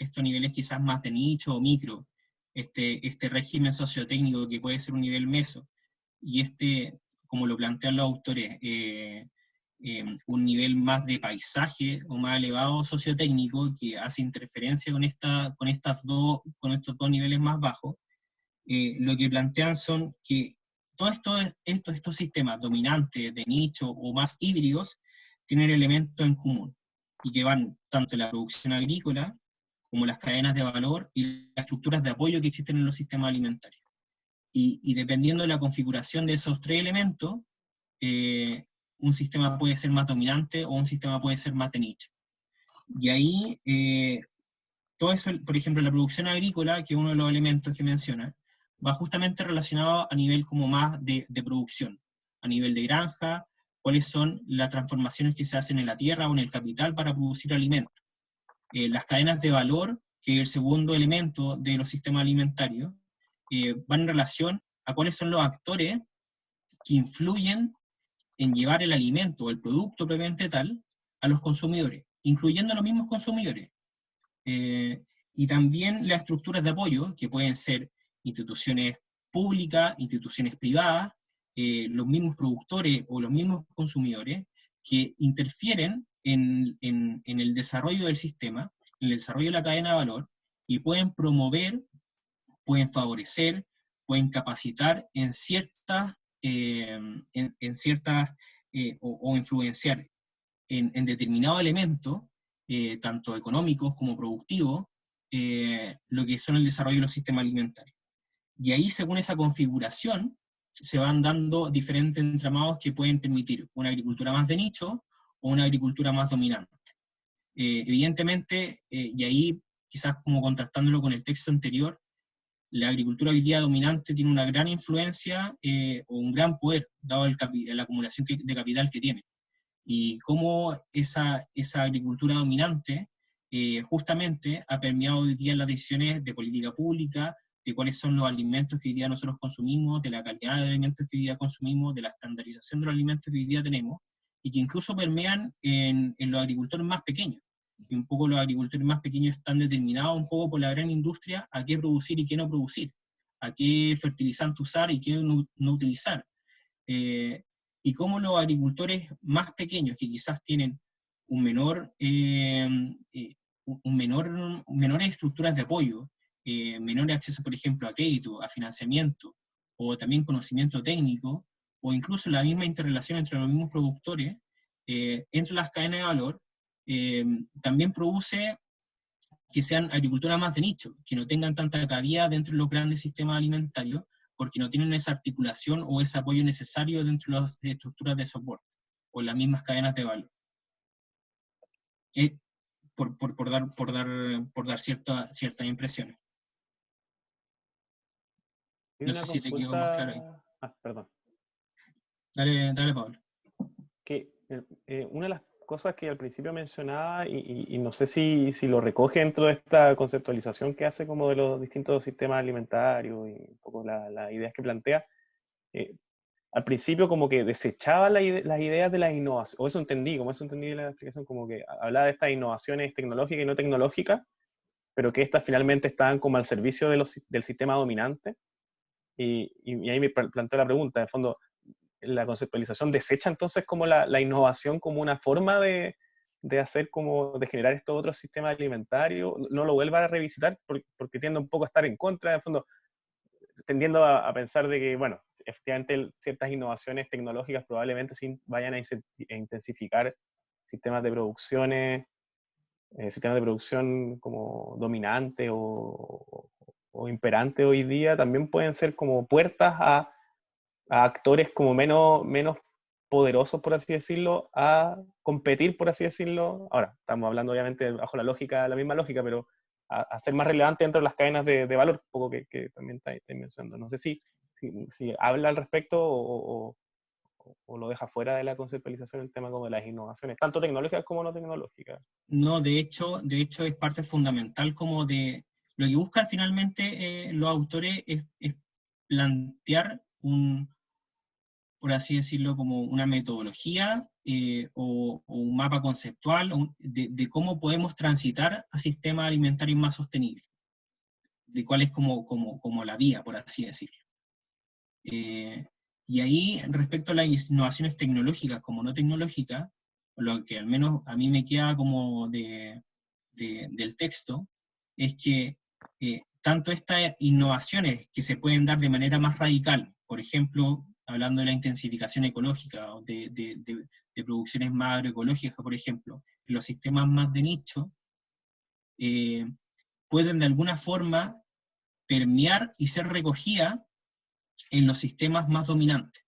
quizás más de nicho o micro, este régimen sociotécnico que puede ser un nivel meso, y como lo plantean los autores, un nivel más de paisaje o más elevado sociotécnico que hace interferencia con estos dos niveles más bajos, lo que plantean son que todos estos sistemas dominantes de nicho o más híbridos tienen elementos en común, y que van tanto en la producción agrícola como las cadenas de valor y las estructuras de apoyo que existen en los sistemas alimentarios. Y dependiendo de la configuración de esos tres elementos, un sistema puede ser más dominante o un sistema puede ser más de nicho. Y ahí, todo eso, por ejemplo, la producción agrícola, que es uno de los elementos que menciona, va justamente relacionado a nivel como más de producción, a nivel de granja, cuáles son las transformaciones que se hacen en la tierra o en el capital para producir alimentos. Las cadenas de valor, que es el segundo elemento de los sistemas alimentarios, van en relación a cuáles son los actores que influyen en llevar el alimento o el producto propiamente tal a los consumidores, incluyendo a los mismos consumidores. Y también las estructuras de apoyo, que pueden ser instituciones públicas, instituciones privadas, los mismos productores o los mismos consumidores, que interfieren en el desarrollo del sistema, en el desarrollo de la cadena de valor, y pueden promover, pueden favorecer, pueden capacitar en ciertas, o influenciar en determinados elementos, tanto económicos como productivos, lo que son el desarrollo de los sistemas alimentarios. Y ahí, según esa configuración, se van dando diferentes entramados que pueden permitir una agricultura más de nicho o una agricultura más dominante. Evidentemente, y ahí quizás como contrastándolo con el texto anterior, la agricultura hoy día dominante tiene una gran influencia o un gran poder, dado la acumulación de capital que tiene. Y cómo esa agricultura dominante justamente ha permeado hoy día las decisiones de política pública, de cuáles son los alimentos que hoy día nosotros consumimos, de la calidad de alimentos que hoy día consumimos, de la estandarización de los alimentos que hoy día tenemos, y que incluso permean en los agricultores más pequeños. Y un poco los agricultores más pequeños están determinados un poco por la gran industria a qué producir y qué no producir, a qué fertilizante usar y qué no utilizar. Y cómo los agricultores más pequeños, que quizás tienen menores estructuras de apoyo, menor acceso, por ejemplo, a crédito, a financiamiento, o también conocimiento técnico, o incluso la misma interrelación entre los mismos productores, entre las cadenas de valor, también produce que sean agriculturas más de nicho, que no tengan tanta cabida dentro de los grandes sistemas alimentarios, porque no tienen esa articulación o ese apoyo necesario dentro de las estructuras de soporte, o las mismas cadenas de valor. Por dar ciertas impresiones. No sé si te quedó más claro ahí. Perdón. Dale, Pablo. Que una de las cosas que al principio mencionaba, y no sé si lo recoge dentro de esta conceptualización que hace como de los distintos sistemas alimentarios y un poco las ideas que plantea, al principio como que desechaba las ideas de la innovación, o eso entendí de la explicación, como que hablaba de estas innovaciones tecnológicas y no tecnológicas, pero que estas finalmente estaban como al servicio del sistema dominante, y ahí me planteo la pregunta, de fondo, la conceptualización desecha entonces como la innovación como una forma de generar estos otros sistemas alimentarios, no lo vuelva a revisitar porque tiende un poco a estar en contra, de fondo, tendiendo a pensar de que, bueno, efectivamente ciertas innovaciones tecnológicas probablemente sí vayan a intensificar sistemas de producción como dominantes o imperantes hoy día, también pueden ser como puertas a actores como menos poderosos, por así decirlo, a competir, por así decirlo. Ahora, estamos hablando obviamente bajo la misma lógica, pero a ser más relevante dentro de las cadenas de valor, un poco que también estáis mencionando. No sé si habla al respecto o lo deja fuera de la conceptualización el tema como de las innovaciones, tanto tecnológicas como no tecnológicas. No, de hecho es parte fundamental como de lo que buscan finalmente los autores es plantear por así decirlo, como una metodología o un mapa conceptual de cómo podemos transitar a sistemas alimentarios más sostenibles, de cuál es como la vía, por así decirlo. Y ahí, respecto a las innovaciones tecnológicas como no tecnológicas, lo que al menos a mí me queda como del texto, es que tanto estas innovaciones que se pueden dar de manera más radical, por ejemplo, hablando de la intensificación ecológica, o de producciones más agroecológicas, por ejemplo, en los sistemas más de nicho, pueden de alguna forma permear y ser recogidas en los sistemas más dominantes.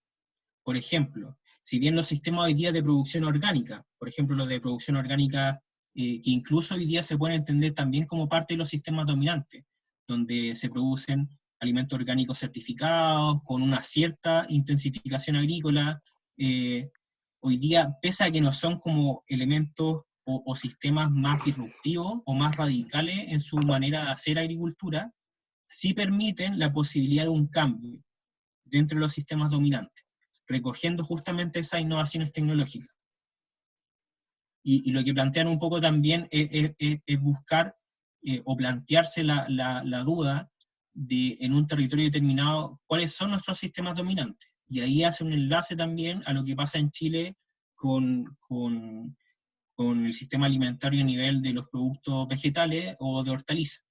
Por ejemplo, si bien los sistemas hoy día de producción orgánica, por ejemplo los de producción orgánica que incluso hoy día se pueden entender también como parte de los sistemas dominantes, donde se producen alimentos orgánicos certificados, con una cierta intensificación agrícola, hoy día, pese a que no son como elementos o sistemas más disruptivos o más radicales en su manera de hacer agricultura, sí permiten la posibilidad de un cambio dentro de los sistemas dominantes, recogiendo justamente esas innovaciones tecnológicas. Y lo que plantean un poco también es buscar o plantearse la duda de, en un territorio determinado, cuáles son nuestros sistemas dominantes. Y ahí hace un enlace también a lo que pasa en Chile con el sistema alimentario a nivel de los productos vegetales o de hortalizas.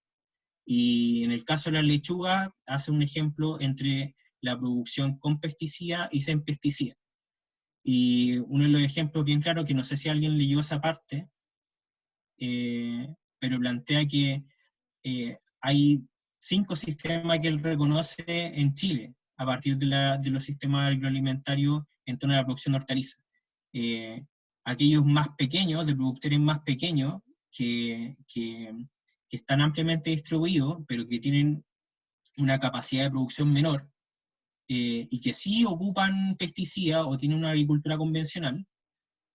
Y en el caso de la lechuga, hace un ejemplo entre la producción con pesticida y sin pesticida. Y uno de los ejemplos bien claros, que no sé si alguien leyó esa parte, pero plantea que hay 5 sistemas que él reconoce en Chile, a partir de los sistemas agroalimentarios en torno a la producción de hortalizas. Aquellos más pequeños, de productores más pequeños, que están ampliamente distribuidos, pero que tienen una capacidad de producción menor, y que sí ocupan pesticidas o tienen una agricultura convencional,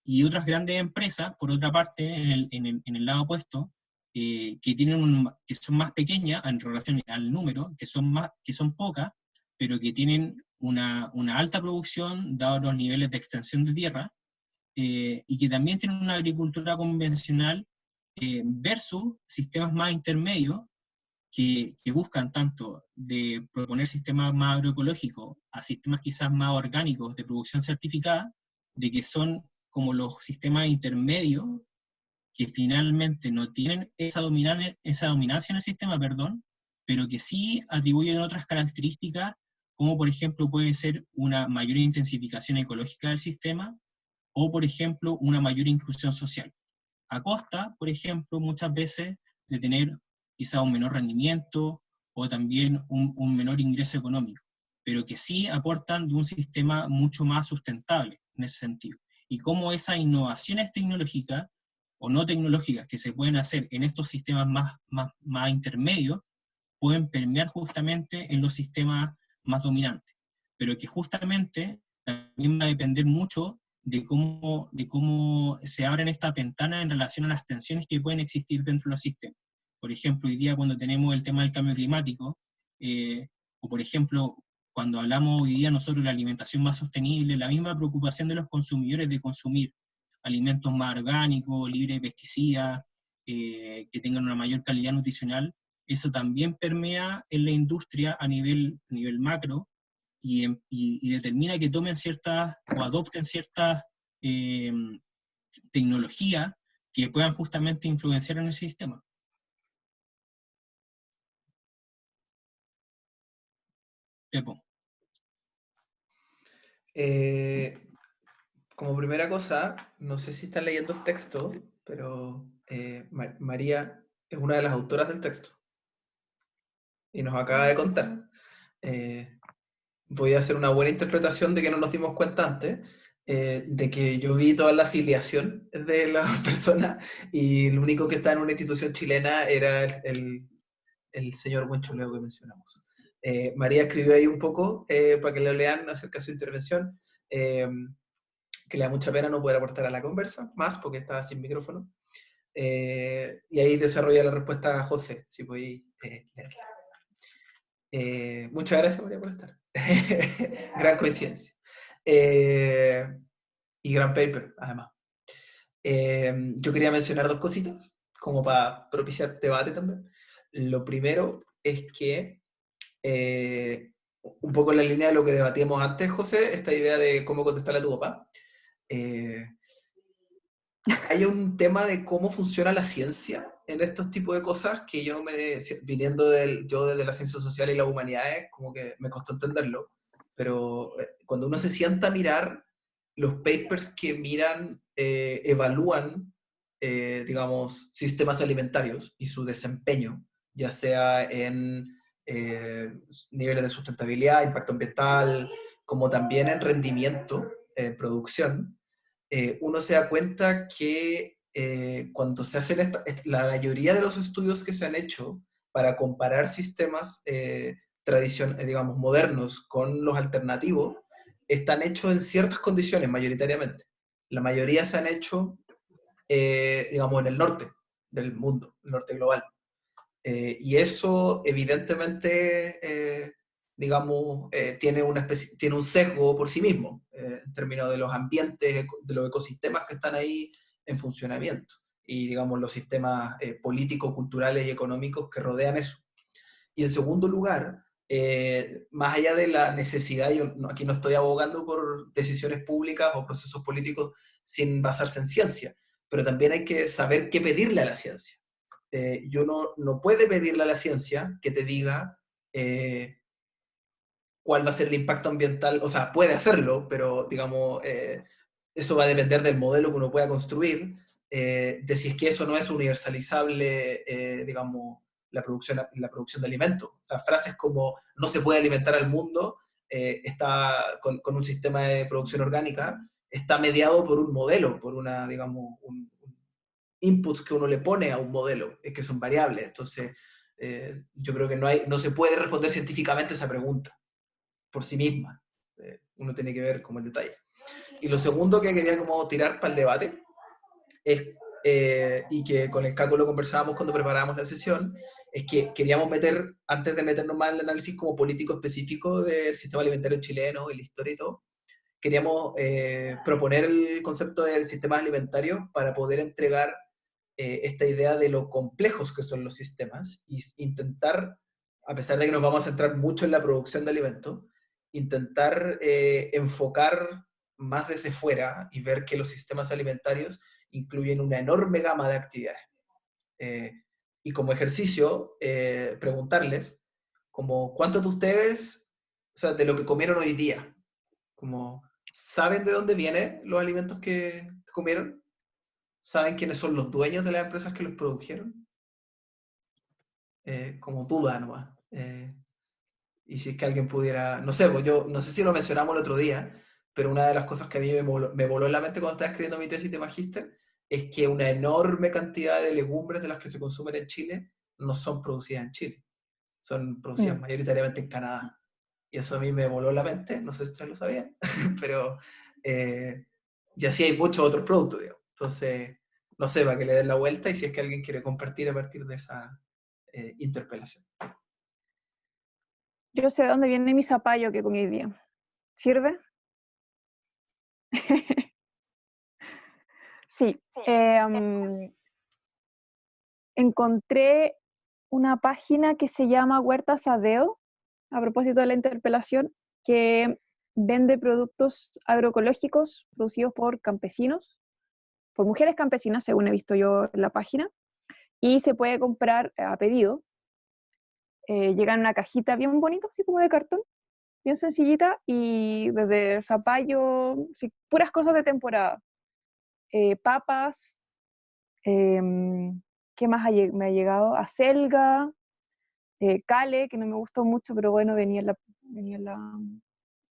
y otras grandes empresas, por otra parte, en el lado opuesto, que son más pequeñas en relación al número, que son pocas, pero que tienen una alta producción, dados los niveles de extensión de tierra, y que también tienen una agricultura convencional, versus sistemas más intermedios, que buscan tanto de proponer sistemas más agroecológicos a sistemas quizás más orgánicos de producción certificada, de que son como los sistemas intermedios que finalmente no tienen esa dominancia en el sistema, pero que sí atribuyen otras características, como por ejemplo puede ser una mayor intensificación ecológica del sistema, o por ejemplo una mayor inclusión social, a costa, por ejemplo, muchas veces de tener quizá un menor rendimiento o también un menor ingreso económico, pero que sí aportan de un sistema mucho más sustentable en ese sentido. Y cómo esas innovaciones tecnológicas o no tecnológicas que se pueden hacer en estos sistemas más intermedios pueden permear justamente en los sistemas más dominantes, pero que justamente también va a depender mucho de cómo se abren estas ventanas en relación a las tensiones que pueden existir dentro de los sistemas. Por ejemplo, hoy día cuando tenemos el tema del cambio climático, o por ejemplo, cuando hablamos hoy día nosotros de la alimentación más sostenible, la misma preocupación de los consumidores de consumir alimentos más orgánicos, libres de pesticidas, que tengan una mayor calidad nutricional, eso también permea en la industria a nivel macro, y determina que tomen ciertas o adopten ciertas tecnologías que puedan justamente influenciar en el sistema. Pepo. Como primera cosa, no sé si están leyendo el texto, pero María es una de las autoras del texto y nos acaba de contar. Voy a hacer una buena interpretación de que no nos dimos cuenta antes, de que yo vi toda la afiliación de las personas y lo único que está en una institución chilena era el señor Buenchuleo que mencionamos. María escribió ahí un poco para que lo lean acerca de su intervención, que le da mucha pena no poder aportar a la conversa, más porque estaba sin micrófono. Y ahí desarrolla la respuesta a José, si podéis leerla. Muchas gracias, María, por estar. Gran coincidencia. Y gran paper, además. Yo quería mencionar dos cositas, como para propiciar debate también. Lo primero es que, un poco en la línea de lo que debatíamos antes, José, esta idea de cómo contestarle a tu papá, hay un tema de cómo funciona la ciencia en estos tipos de cosas que viniendo yo desde las ciencias sociales y las humanidades, como que me costó entenderlo, pero cuando uno se sienta a mirar los papers que evalúan, digamos, sistemas alimentarios y su desempeño, ya sea en niveles de sustentabilidad, impacto ambiental, como también en rendimiento, producción, uno se da cuenta que cuando se hacen la mayoría de los estudios que se han hecho para comparar sistemas digamos, modernos con los alternativos, están hechos en ciertas condiciones mayoritariamente. La mayoría se han hecho, digamos, en el norte del mundo, el norte global. Y eso evidentemente, digamos, tiene un sesgo por sí mismo, en términos de los ambientes, de los ecosistemas que están ahí en funcionamiento, y digamos los sistemas políticos, culturales y económicos que rodean eso. Y en segundo lugar, más allá de la necesidad, aquí no estoy abogando por decisiones públicas o procesos políticos sin basarse en ciencia, pero también hay que saber qué pedirle a la ciencia. Yo no puede pedirle a la ciencia que te diga cuál va a ser el impacto ambiental, o sea, puede hacerlo, pero digamos, eso va a depender del modelo que uno pueda construir, de si es que eso no es universalizable, digamos, la producción de alimentos. O sea, frases como no se puede alimentar al mundo, está con un sistema de producción orgánica, está mediado por un modelo, por una, digamos, inputs que uno le pone a un modelo, es que son variables. Entonces, yo creo que no se puede responder científicamente esa pregunta por sí misma. Uno tiene que ver como el detalle. Y lo segundo que quería como tirar para el debate es, y que con el Caco lo conversábamos cuando preparábamos la sesión, es que queríamos meter, antes de meternos más en el análisis como político específico del sistema alimentario chileno y la historia y todo, queríamos proponer el concepto del sistema alimentario para poder entregar esta idea de lo complejos que son los sistemas y intentar, a pesar de que nos vamos a centrar mucho en la producción de alimentos, intentar enfocar más desde fuera y ver que los sistemas alimentarios incluyen una enorme gama de actividades. Y como ejercicio, preguntarles, como, ¿cuántos de ustedes, o sea, de lo que comieron hoy día, como, ¿saben de dónde vienen los alimentos que comieron? ¿Saben quiénes son los dueños de las empresas que los produjeron? Como duda nomás. Y si es que alguien pudiera, no sé, pues yo no sé si lo mencionamos el otro día, pero una de las cosas que a mí me voló en la mente cuando estaba escribiendo mi tesis de magíster es que una enorme cantidad de legumbres de las que se consumen en Chile no son producidas en Chile, son producidas mayoritariamente en Canadá. Y eso a mí me voló la mente, no sé si ustedes lo sabían, pero y así hay muchos otros productos, digamos. Entonces, no sé, para que le den la vuelta y si es que alguien quiere compartir a partir de esa interpelación. Yo sé de dónde viene mi zapallo que comí hoy día. ¿Sirve? Sí. Encontré una página que se llama Huertas Adeo, a propósito de la interpelación, que vende productos agroecológicos producidos por campesinos, por mujeres campesinas, según he visto yo en la página, y se puede comprar a pedido. Llega en una cajita bien bonita, así como de cartón, bien sencillita, y desde zapallo, sí, puras cosas de temporada. Papas, ¿qué más me ha llegado? Acelga, cale, que no me gustó mucho, pero bueno, venía en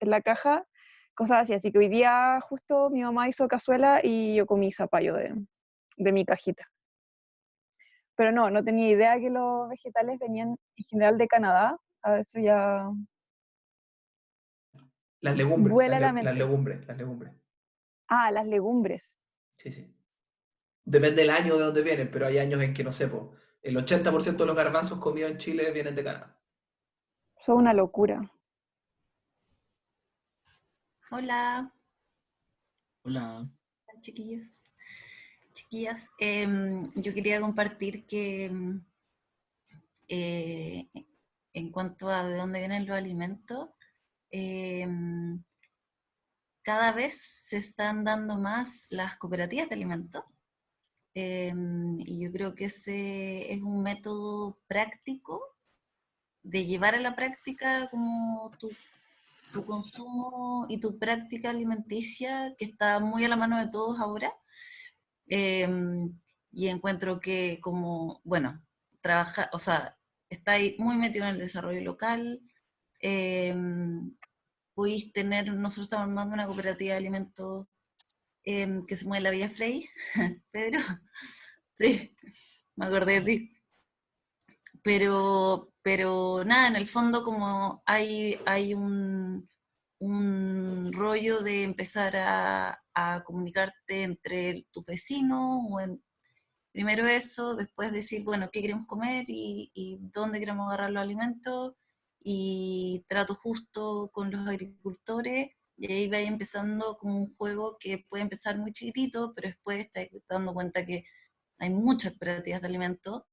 la caja, cosas así que hoy día justo mi mamá hizo cazuela y yo comí zapallo de mi cajita. Pero no tenía idea que los vegetales venían en general de Canadá. A eso ya Las legumbres, vuela la mente. las legumbres. Ah, las legumbres. Sí. Depende del año de dónde vienen, pero hay años en que, no sé, el 80% de los garbanzos comidos en Chile vienen de Canadá. Son una locura. Hola, Hola. chiquillos, chiquillas. Yo quería compartir que eh, en cuanto a de dónde vienen los alimentos, em, cada vez se están dando más las cooperativas de alimentos. Y yo creo que ese es un método práctico de llevar a la práctica como tu consumo y tu práctica alimenticia, que está muy a la mano de todos ahora. Y encuentro que como, bueno, trabaja, o sea, está ahí muy metido en el desarrollo local. Podéis tener, nosotros estamos armando una cooperativa de alimentos que se mueve en la Villa Frey, Pedro, sí, me acordé de ti. Pero nada, en el fondo como hay un rollo de empezar a comunicarte entre tus vecinos, primero eso, después decir, bueno, qué queremos comer y dónde queremos agarrar los alimentos, y trato justo con los agricultores, y ahí va empezando como un juego que puede empezar muy chiquitito, pero después te estás dando cuenta que hay muchas cooperativas de alimentos,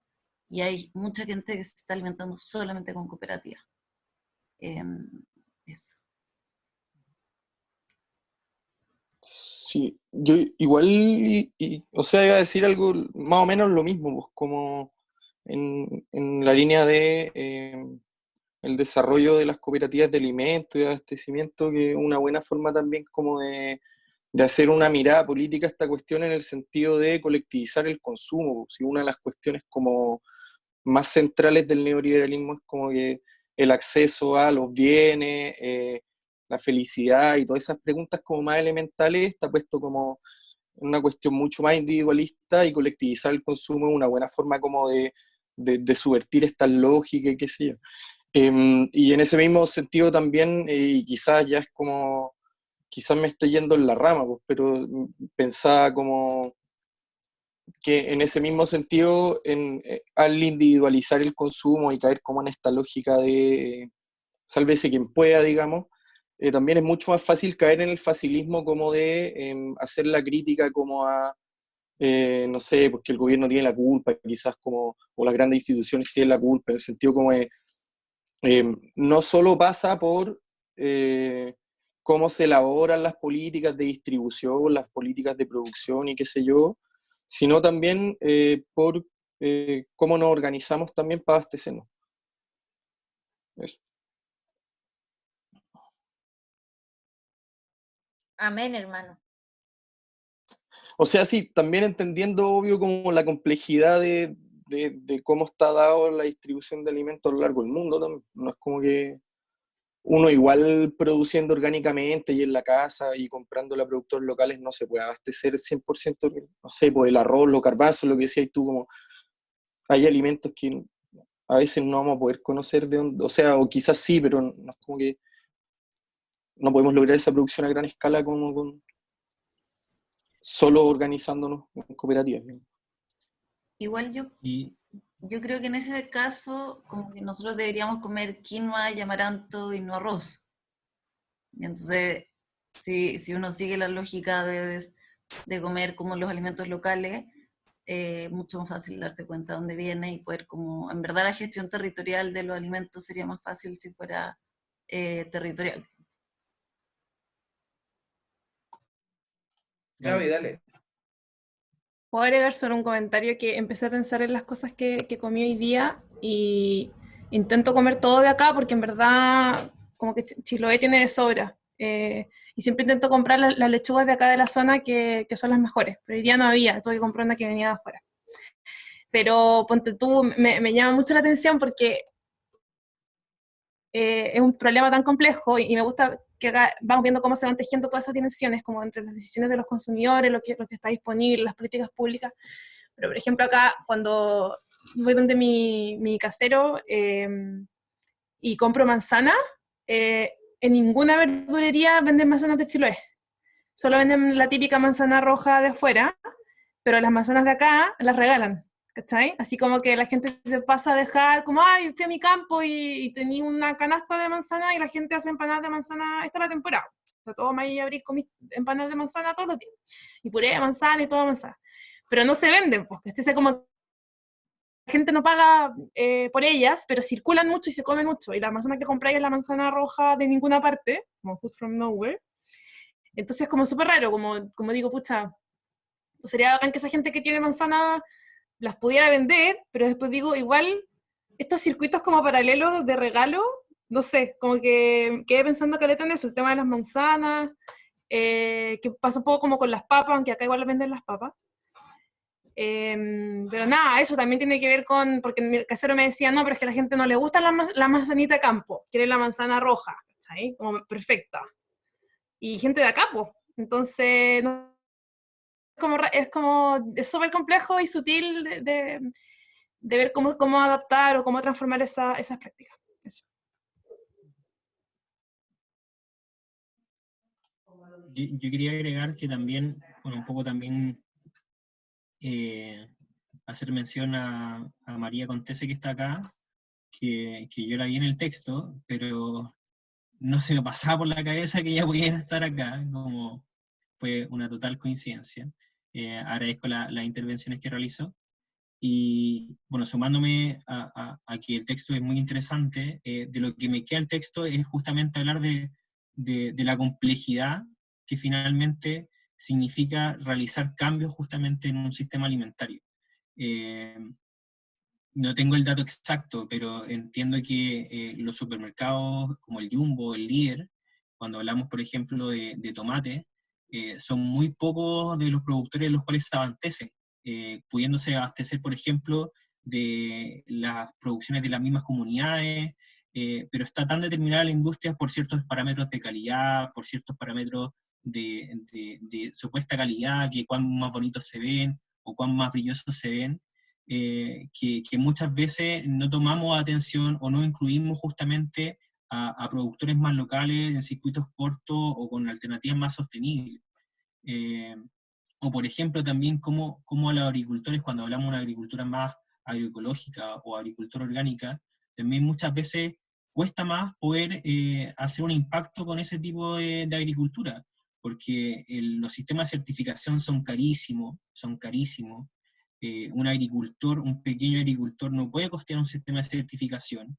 y hay mucha gente que se está alimentando solamente con cooperativas. Eso. Sí, yo igual, o sea, iba a decir algo más o menos lo mismo, pues, como en la línea de el desarrollo de las cooperativas de alimentos y abastecimiento, que es una buena forma también como de hacer una mirada política a esta cuestión en el sentido de colectivizar el consumo. Si una de las cuestiones como más centrales del neoliberalismo es como que el acceso a los bienes, la felicidad y todas esas preguntas como más elementales, está puesto como una cuestión mucho más individualista, y colectivizar el consumo es una buena forma como de subvertir esta lógica y qué sé yo. Y en ese mismo sentido también, y quizás ya es como, quizás me estoy yendo en la rama, pues, pero pensaba como que en ese mismo sentido, al individualizar el consumo y caer como en esta lógica de sálvese quien pueda, digamos, también es mucho más fácil caer en el facilismo como de hacer la crítica como a, no sé, porque el gobierno tiene la culpa, quizás como, o las grandes instituciones tienen la culpa, en el sentido como de, no solo pasa por cómo se elaboran las políticas de distribución, las políticas de producción y qué sé yo, sino también por cómo nos organizamos también para abastecernos. Eso. Amén, hermano. O sea, sí, también entendiendo, obvio, como la complejidad de cómo está dado la distribución de alimentos a lo largo del mundo también. No es como que uno igual produciendo orgánicamente y en la casa y comprando a productores locales no se puede abastecer 100%, no sé, por el arroz, los garbanzos, lo que decías tú, como hay alimentos que a veces no vamos a poder conocer de dónde, o sea, o quizás sí, pero no es como que no podemos lograr esa producción a gran escala como solo organizándonos en cooperativas. Igual yo creo que en ese caso, como que nosotros deberíamos comer quinoa y amaranto y no arroz. Y entonces, si uno sigue la lógica de comer como los alimentos locales, mucho más fácil darte cuenta de dónde viene y poder como, en verdad la gestión territorial de los alimentos sería más fácil si fuera territorial. Gaby, dale. Puedo agregar solo un comentario, que empecé a pensar en las cosas que comí hoy día y intento comer todo de acá porque en verdad como que Chiloé tiene de sobra. Y siempre intento comprar las lechugas de acá de la zona que son las mejores, pero hoy día no había, tuve que comprar una que venía de afuera. Pero ponte tú, me llama mucho la atención porque es un problema tan complejo y me gusta que acá vamos viendo cómo se van tejiendo todas esas dimensiones, como entre las decisiones de los consumidores, lo que está disponible, las políticas públicas. Pero, por ejemplo, acá cuando voy donde mi casero y compro manzana, en ninguna verdulería venden manzanas de Chiloé. Solo venden la típica manzana roja de afuera, pero las manzanas de acá las regalan. ¿cachai? Así como que la gente te pasa a dejar, como, ay, fui a mi campo y tenía una canasta de manzana y la gente hace empanadas de manzana, esta es la temporada. O sea, todo mayo y abril comí empanadas de manzana todos los días. Y puré de manzana y todo manzana. Pero no se venden, pues, ¿cachai? O sea, como la gente no paga por ellas, pero circulan mucho y se comen mucho. Y la manzana que compráis es la manzana roja de ninguna parte, como food from nowhere. Entonces es como súper raro, como digo, pucha, sería bacán que esa gente que tiene manzana las pudiera vender, pero después digo, igual, estos circuitos como paralelos de regalo, no sé, como que quedé pensando caleta en eso, el tema de las manzanas, que pasa un poco como con las papas, aunque acá igual las venden las papas. Pero nada, eso también tiene que ver con, porque mi casero me decía, no, pero es que a la gente no le gusta la manzanita de campo, quiere la manzana roja, ¿sabes? Como perfecta. Y gente de acá, pues. Entonces, no, es súper complejo y sutil de ver cómo adaptar o cómo transformar esas prácticas. Eso. Yo quería agregar que también, bueno, un poco también hacer mención a María Contese, que está acá, que yo la vi en el texto, pero no se me pasaba por la cabeza que ella pudiera estar acá, como fue una total coincidencia. Agradezco las intervenciones que realizó. Y bueno, sumándome a que el texto es muy interesante, de lo que me queda el texto es justamente hablar de la complejidad que finalmente significa realizar cambios justamente en un sistema alimentario. No tengo el dato exacto, pero entiendo que los supermercados como el Jumbo, el Líder, cuando hablamos, por ejemplo, de tomate, son muy pocos de los productores de los cuales se abastecen, pudiéndose abastecer, por ejemplo, de las producciones de las mismas comunidades, pero está tan determinada la industria por ciertos parámetros de calidad, por ciertos parámetros de supuesta calidad, que cuán más bonitos se ven o cuán más brillosos se ven, que muchas veces no tomamos atención o no incluimos justamente a productores más locales en circuitos cortos o con alternativas más sostenibles. O por ejemplo también cómo a los agricultores, cuando hablamos de una agricultura más agroecológica o agricultura orgánica, también muchas veces cuesta más poder hacer un impacto con ese tipo de agricultura, porque los sistemas de certificación son carísimos, un agricultor, un pequeño agricultor no puede costear un sistema de certificación,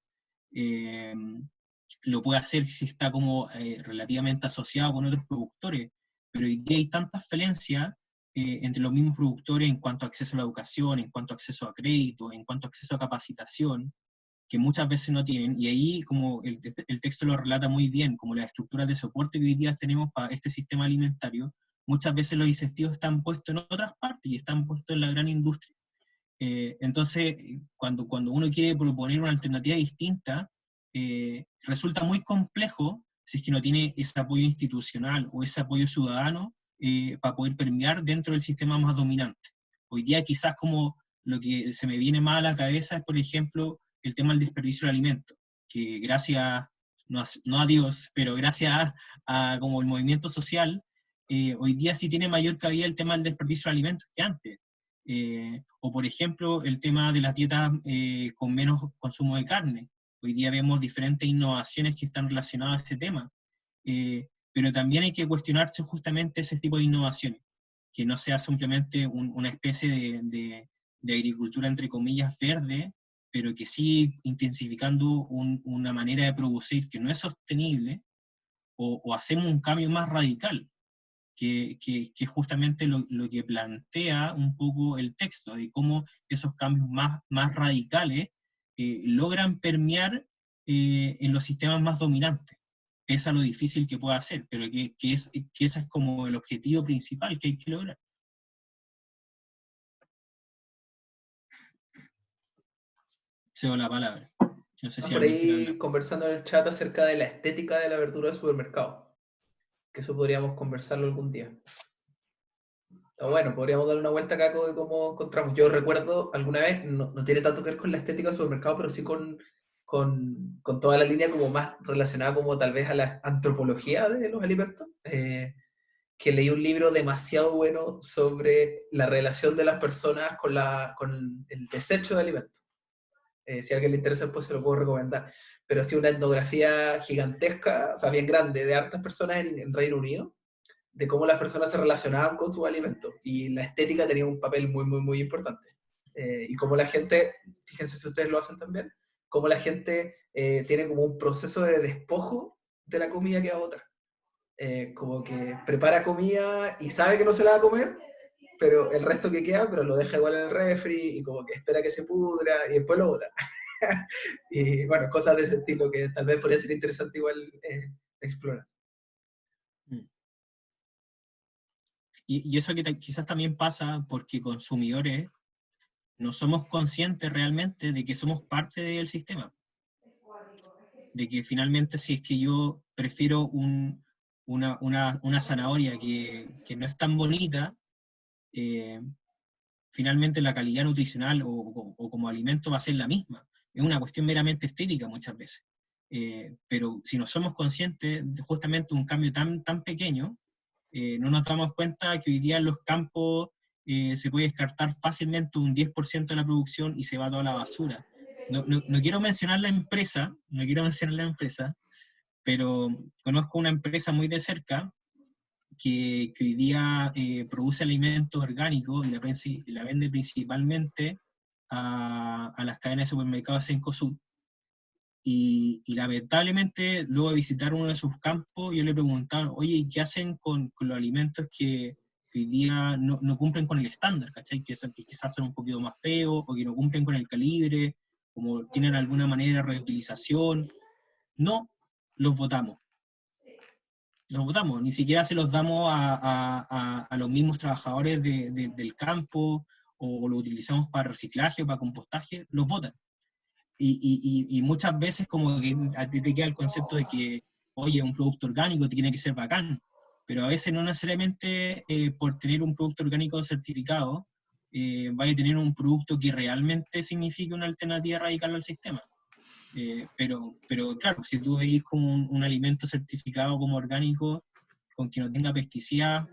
lo puede hacer si está como relativamente asociado con otros productores, pero hoy día hay tantas falencias entre los mismos productores en cuanto a acceso a la educación, en cuanto a acceso a crédito, en cuanto a acceso a capacitación, que muchas veces no tienen, y ahí como el texto lo relata muy bien, como las estructuras de soporte que hoy día tenemos para este sistema alimentario, muchas veces los incentivos están puestos en otras partes y están puestos en la gran industria. Entonces, cuando uno quiere proponer una alternativa distinta, resulta muy complejo si es que no tiene ese apoyo institucional o ese apoyo ciudadano para poder permear dentro del sistema más dominante. Hoy día quizás como lo que se me viene más a la cabeza es, por ejemplo, el tema del desperdicio de alimentos, que gracias, no a Dios, pero gracias a como el movimiento social, hoy día sí tiene mayor cabida el tema del desperdicio de alimentos que antes. O por ejemplo, el tema de las dietas con menos consumo de carne. Hoy día vemos diferentes innovaciones que están relacionadas a ese tema. Pero también hay que cuestionarse justamente ese tipo de innovaciones, que no sea simplemente una especie de agricultura, entre comillas, verde, pero que sigue intensificando una manera de producir que no es sostenible, o hacemos un cambio más radical, que es justamente lo que plantea un poco el texto, de cómo esos cambios más radicales logran permear en los sistemas más dominantes, pese a lo difícil que pueda ser, pero que ese es como el objetivo principal que hay que lograr. Cedo la palabra. No sé si por ahí conversando en el chat acerca de la estética de la verdura de supermercado, que eso podríamos conversarlo algún día. Está bueno, podríamos darle una vuelta acá de cómo encontramos. Yo recuerdo alguna vez, no tiene tanto que ver con la estética del supermercado, pero sí con toda la línea como más relacionada como tal vez a la antropología de los alimentos. que leí un libro demasiado bueno sobre la relación de las personas con el desecho de alimentos. Si a alguien le interesa, pues se lo puedo recomendar. Pero ha sido una etnografía gigantesca, o sea, bien grande, de hartas personas en Reino Unido, de cómo las personas se relacionaban con sus alimentos. Y la estética tenía un papel muy, muy, muy importante. Y cómo la gente, fíjense si ustedes lo hacen también, cómo la gente tiene como un proceso de despojo de la comida que va a botar. Como que prepara comida y sabe que no se la va a comer, pero el resto que queda, pero lo deja igual en el refri y como que espera que se pudra y después lo bota. Y bueno, cosas de ese estilo que tal vez podría ser interesante igual explorar. Y eso que quizás también pasa porque consumidores no somos conscientes realmente de que somos parte del sistema. De que finalmente si es que yo prefiero una zanahoria que no es tan bonita, finalmente la calidad nutricional o como alimento va a ser la misma. Es una cuestión meramente estética muchas veces. Pero si no somos conscientes de justamente un cambio tan pequeño, no nos damos cuenta que hoy día en los campos se puede descartar fácilmente un 10% de la producción y se va toda la basura. No quiero mencionar la empresa, pero conozco una empresa muy de cerca que hoy día produce alimentos orgánicos y la vende principalmente a las cadenas de supermercados Cencosud. Y lamentablemente, luego de visitar uno de sus campos, yo le preguntaba, oye, ¿y qué hacen con los alimentos que hoy día no cumplen con el estándar, ¿cachai? Que quizás son un poquito más feos, o que no cumplen con el calibre, como tienen alguna manera de reutilización? No, los botamos. Los botamos, ni siquiera se los damos a los mismos trabajadores del campo, o lo utilizamos para reciclaje o para compostaje, los botan. Y muchas veces como que a ti te queda el concepto de que, oye, un producto orgánico tiene que ser bacán, pero a veces no necesariamente por tener un producto orgánico certificado, vaya a tener un producto que realmente signifique una alternativa radical al sistema. Pero claro, si tú veis como un alimento certificado como orgánico, con que no tenga pesticidas,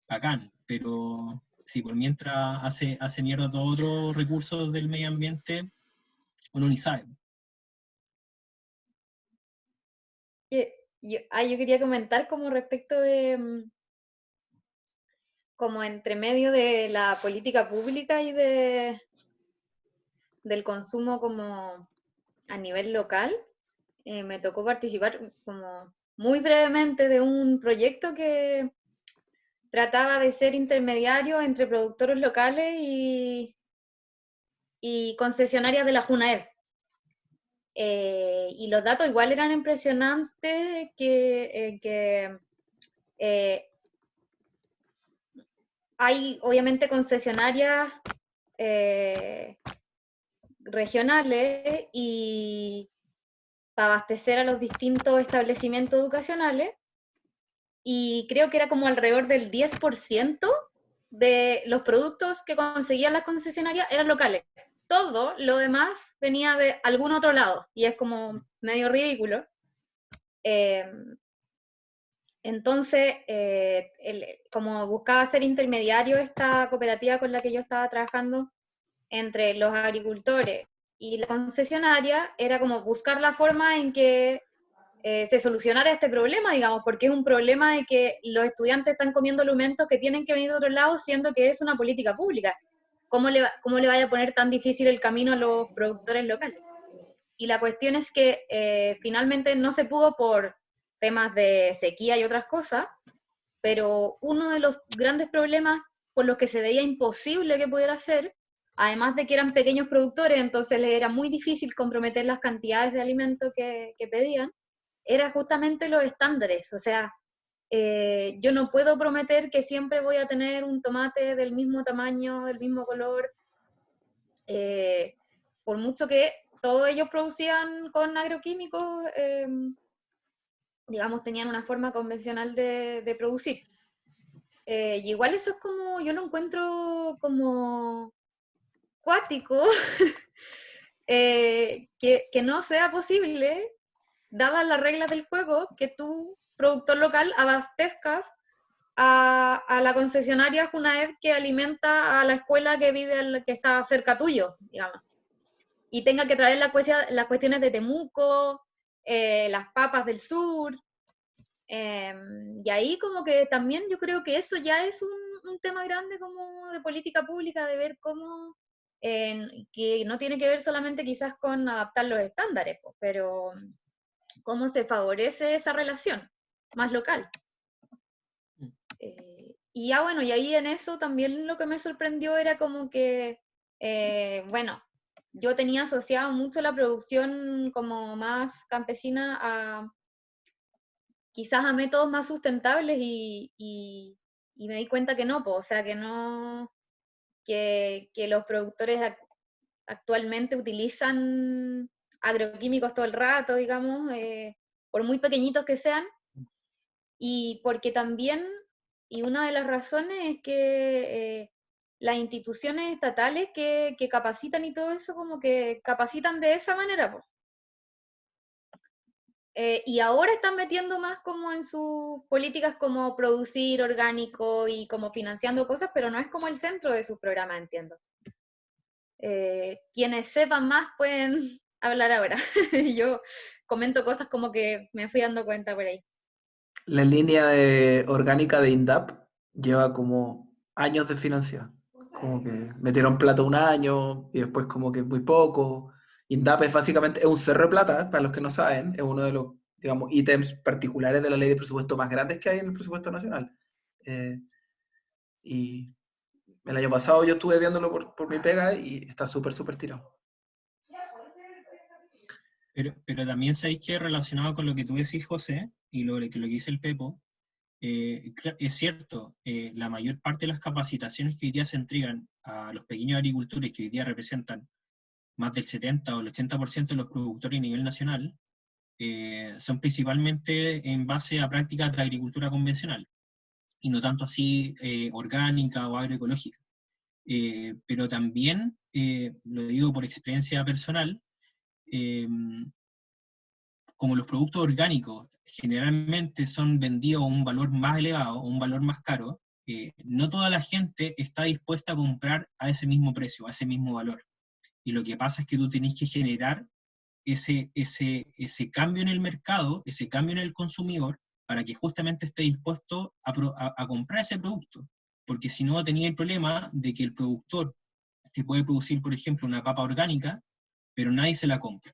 bacán, pero si por mientras hace mierda todos otros recursos del medio ambiente, uno ni sabe. Yo quería comentar como respecto de, como entre medio de la política pública y del consumo como a nivel local. Me tocó participar como muy brevemente de un proyecto que trataba de ser intermediario entre productores locales y concesionarias de la Junaed. Y los datos igual eran impresionantes, que hay obviamente concesionarias regionales y para abastecer a los distintos establecimientos educacionales, y creo que era como alrededor del 10% de los productos que conseguían las concesionarias eran locales. Todo lo demás venía de algún otro lado, y es como medio ridículo. Entonces, como buscaba ser intermediario esta cooperativa con la que yo estaba trabajando entre los agricultores y la concesionaria, era como buscar la forma en que se solucionara este problema, digamos, porque es un problema de que los estudiantes están comiendo alimentos que tienen que venir de otro lado, siendo que es una política pública. ¿Cómo le vaya a poner tan difícil el camino a los productores locales? Y la cuestión es que finalmente no se pudo por temas de sequía y otras cosas, pero uno de los grandes problemas por los que se veía imposible que pudiera ser, además de que eran pequeños productores, entonces les era muy difícil comprometer las cantidades de alimento que pedían, era justamente los estándares. O sea, yo no puedo prometer que siempre voy a tener un tomate del mismo tamaño, del mismo color, por mucho que todos ellos producían con agroquímicos, digamos, tenían una forma convencional de producir. Y igual eso es como, yo lo encuentro como cuático, que no sea posible, dadas las reglas del juego, que tú, productor local, abastezcas a la concesionaria Junaed que alimenta a la escuela que está cerca tuyo, digamos. Y tenga que traer las cuestiones de Temuco, las papas del sur. Y ahí como que también yo creo que eso ya es un tema grande como de política pública, de ver cómo, que no tiene que ver solamente quizás con adaptar los estándares, pues, pero cómo se favorece esa relación más local. Y ya bueno, y ahí en eso también lo que me sorprendió era como que, bueno, yo tenía asociado mucho la producción como más campesina a quizás a métodos más sustentables y me di cuenta que no, pues, o sea, que no, que los productores actualmente utilizan agroquímicos todo el rato, digamos, por muy pequeñitos que sean, y porque también, y una de las razones es que las instituciones estatales que capacitan y todo eso, como que capacitan de esa manera, pues. Y ahora están metiendo más como en sus políticas como producir orgánico y como financiando cosas, pero no es como el centro de sus programas, entiendo. Quienes sepan más pueden hablar ahora. Yo comento cosas como que me fui dando cuenta por ahí. La línea orgánica de INDAP lleva como años de financiación. Como que metieron plata un año y después como que muy poco. INDAP es básicamente es un cerro de plata, para los que no saben, es uno de los, digamos, ítems particulares de la ley de presupuesto más grandes que hay en el presupuesto nacional. Y el año pasado yo estuve viéndolo por mi pega y está súper tirado. Pero también sabéis que relacionado con lo que tú decís, José, y lo que dice el Pepo, es cierto, la mayor parte de las capacitaciones que hoy día se entregan a los pequeños agricultores, que hoy día representan más del 70 o el 80% de los productores a nivel nacional, son principalmente en base a prácticas de agricultura convencional, y no tanto así orgánica o agroecológica. Pero también, lo digo por experiencia personal, como los productos orgánicos generalmente son vendidos a un valor más elevado, o un valor más caro, no toda la gente está dispuesta a comprar a ese mismo precio, a ese mismo valor. Y lo que pasa es que tú tenés que generar ese cambio en el mercado, ese cambio en el consumidor, para que justamente esté dispuesto a comprar ese producto. Porque si no, tenía el problema de que el productor que puede producir, por ejemplo, una papa orgánica, pero nadie se la compra,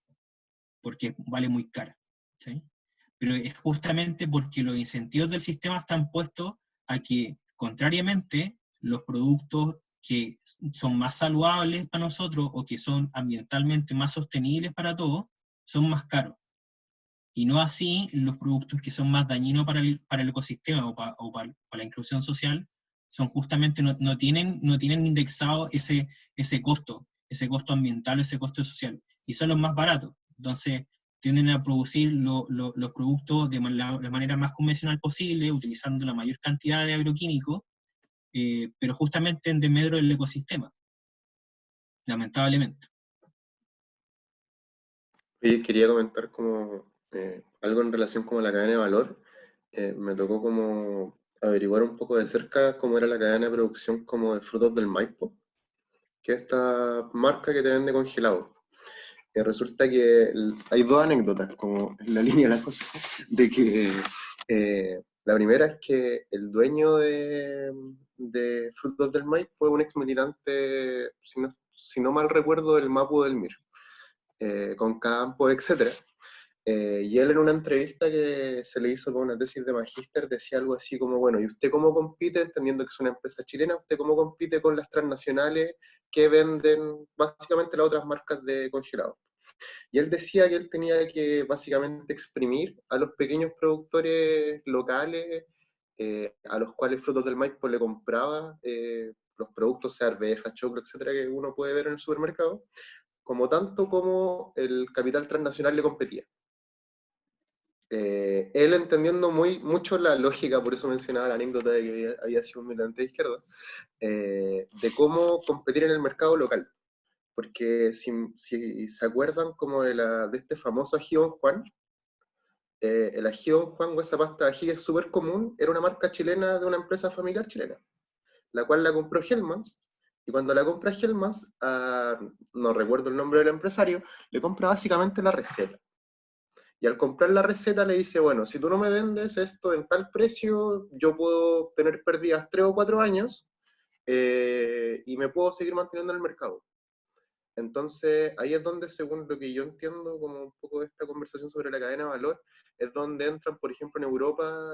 porque vale muy cara, ¿sí? Pero es justamente porque los incentivos del sistema están puestos a que, contrariamente, los productos que son más saludables para nosotros o que son ambientalmente más sostenibles para todos, son más caros. Y no así los productos que son más dañinos para el ecosistema o para la inclusión social, son justamente, no tienen indexado ese costo ambiental, ese costo social, y son los más baratos. Entonces, tienden a producir los productos de la manera más convencional posible, utilizando la mayor cantidad de agroquímicos, pero justamente en desmedro del ecosistema, lamentablemente. Oye, quería comentar como algo en relación como a la cadena de valor. Me tocó como averiguar un poco de cerca cómo era la cadena de producción como de frutos del Maipo, que es esta marca que te vende congelado. Resulta que hay dos anécdotas, como en la línea de la cosa, de que la primera es que el dueño de Frutos del Maipo fue un ex militante, si no mal recuerdo, del Mapu del Mir, con campo, etc. Y él en una entrevista que se le hizo con una tesis de magíster decía algo así como, bueno, ¿y usted cómo compite, entendiendo que es una empresa chilena, usted cómo compite con las transnacionales que venden básicamente las otras marcas de congelado? Y él decía que él tenía que básicamente exprimir a los pequeños productores locales, a los cuales Frutos del Maipo le compraba los productos, sea arvejas, choclo, etcétera, que uno puede ver en el supermercado, como tanto como el capital transnacional le competía. Él entendiendo mucho la lógica, por eso mencionaba la anécdota de que había sido un militante de izquierda, de cómo competir en el mercado local. Porque si se acuerdan como de este famoso ají Don Juan, el ají Don Juan o esa pasta de ají que es súper común, era una marca chilena de una empresa familiar chilena, la cual la compró Hellmann's, y cuando la compra Hellmann's, no recuerdo el nombre del empresario, le compra básicamente la receta. Y al comprar la receta le dice, bueno, si tú no me vendes esto en tal precio, yo puedo tener pérdidas 3 o 4 años, y me puedo seguir manteniendo en el mercado. Entonces, ahí es donde, según lo que yo entiendo, como un poco de esta conversación sobre la cadena de valor, es donde entran, por ejemplo, en Europa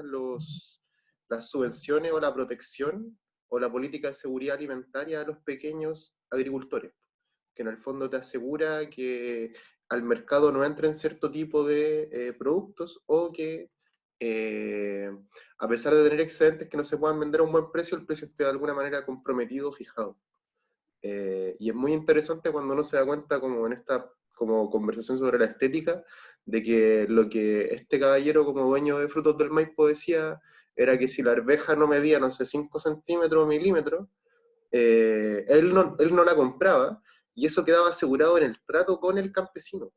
las subvenciones o la protección o la política de seguridad alimentaria a los pequeños agricultores, que en el fondo te asegura que al mercado no entren cierto tipo de productos, o que a pesar de tener excedentes que no se puedan vender a un buen precio, el precio esté de alguna manera comprometido o fijado. Y es muy interesante cuando uno se da cuenta, como en esta como conversación sobre la estética, de que lo que este caballero como dueño de Frutos del Maipo decía era que si la arveja no medía, no sé, 5 centímetros o milímetros, él no la compraba, y eso quedaba asegurado en el trato con el campesino,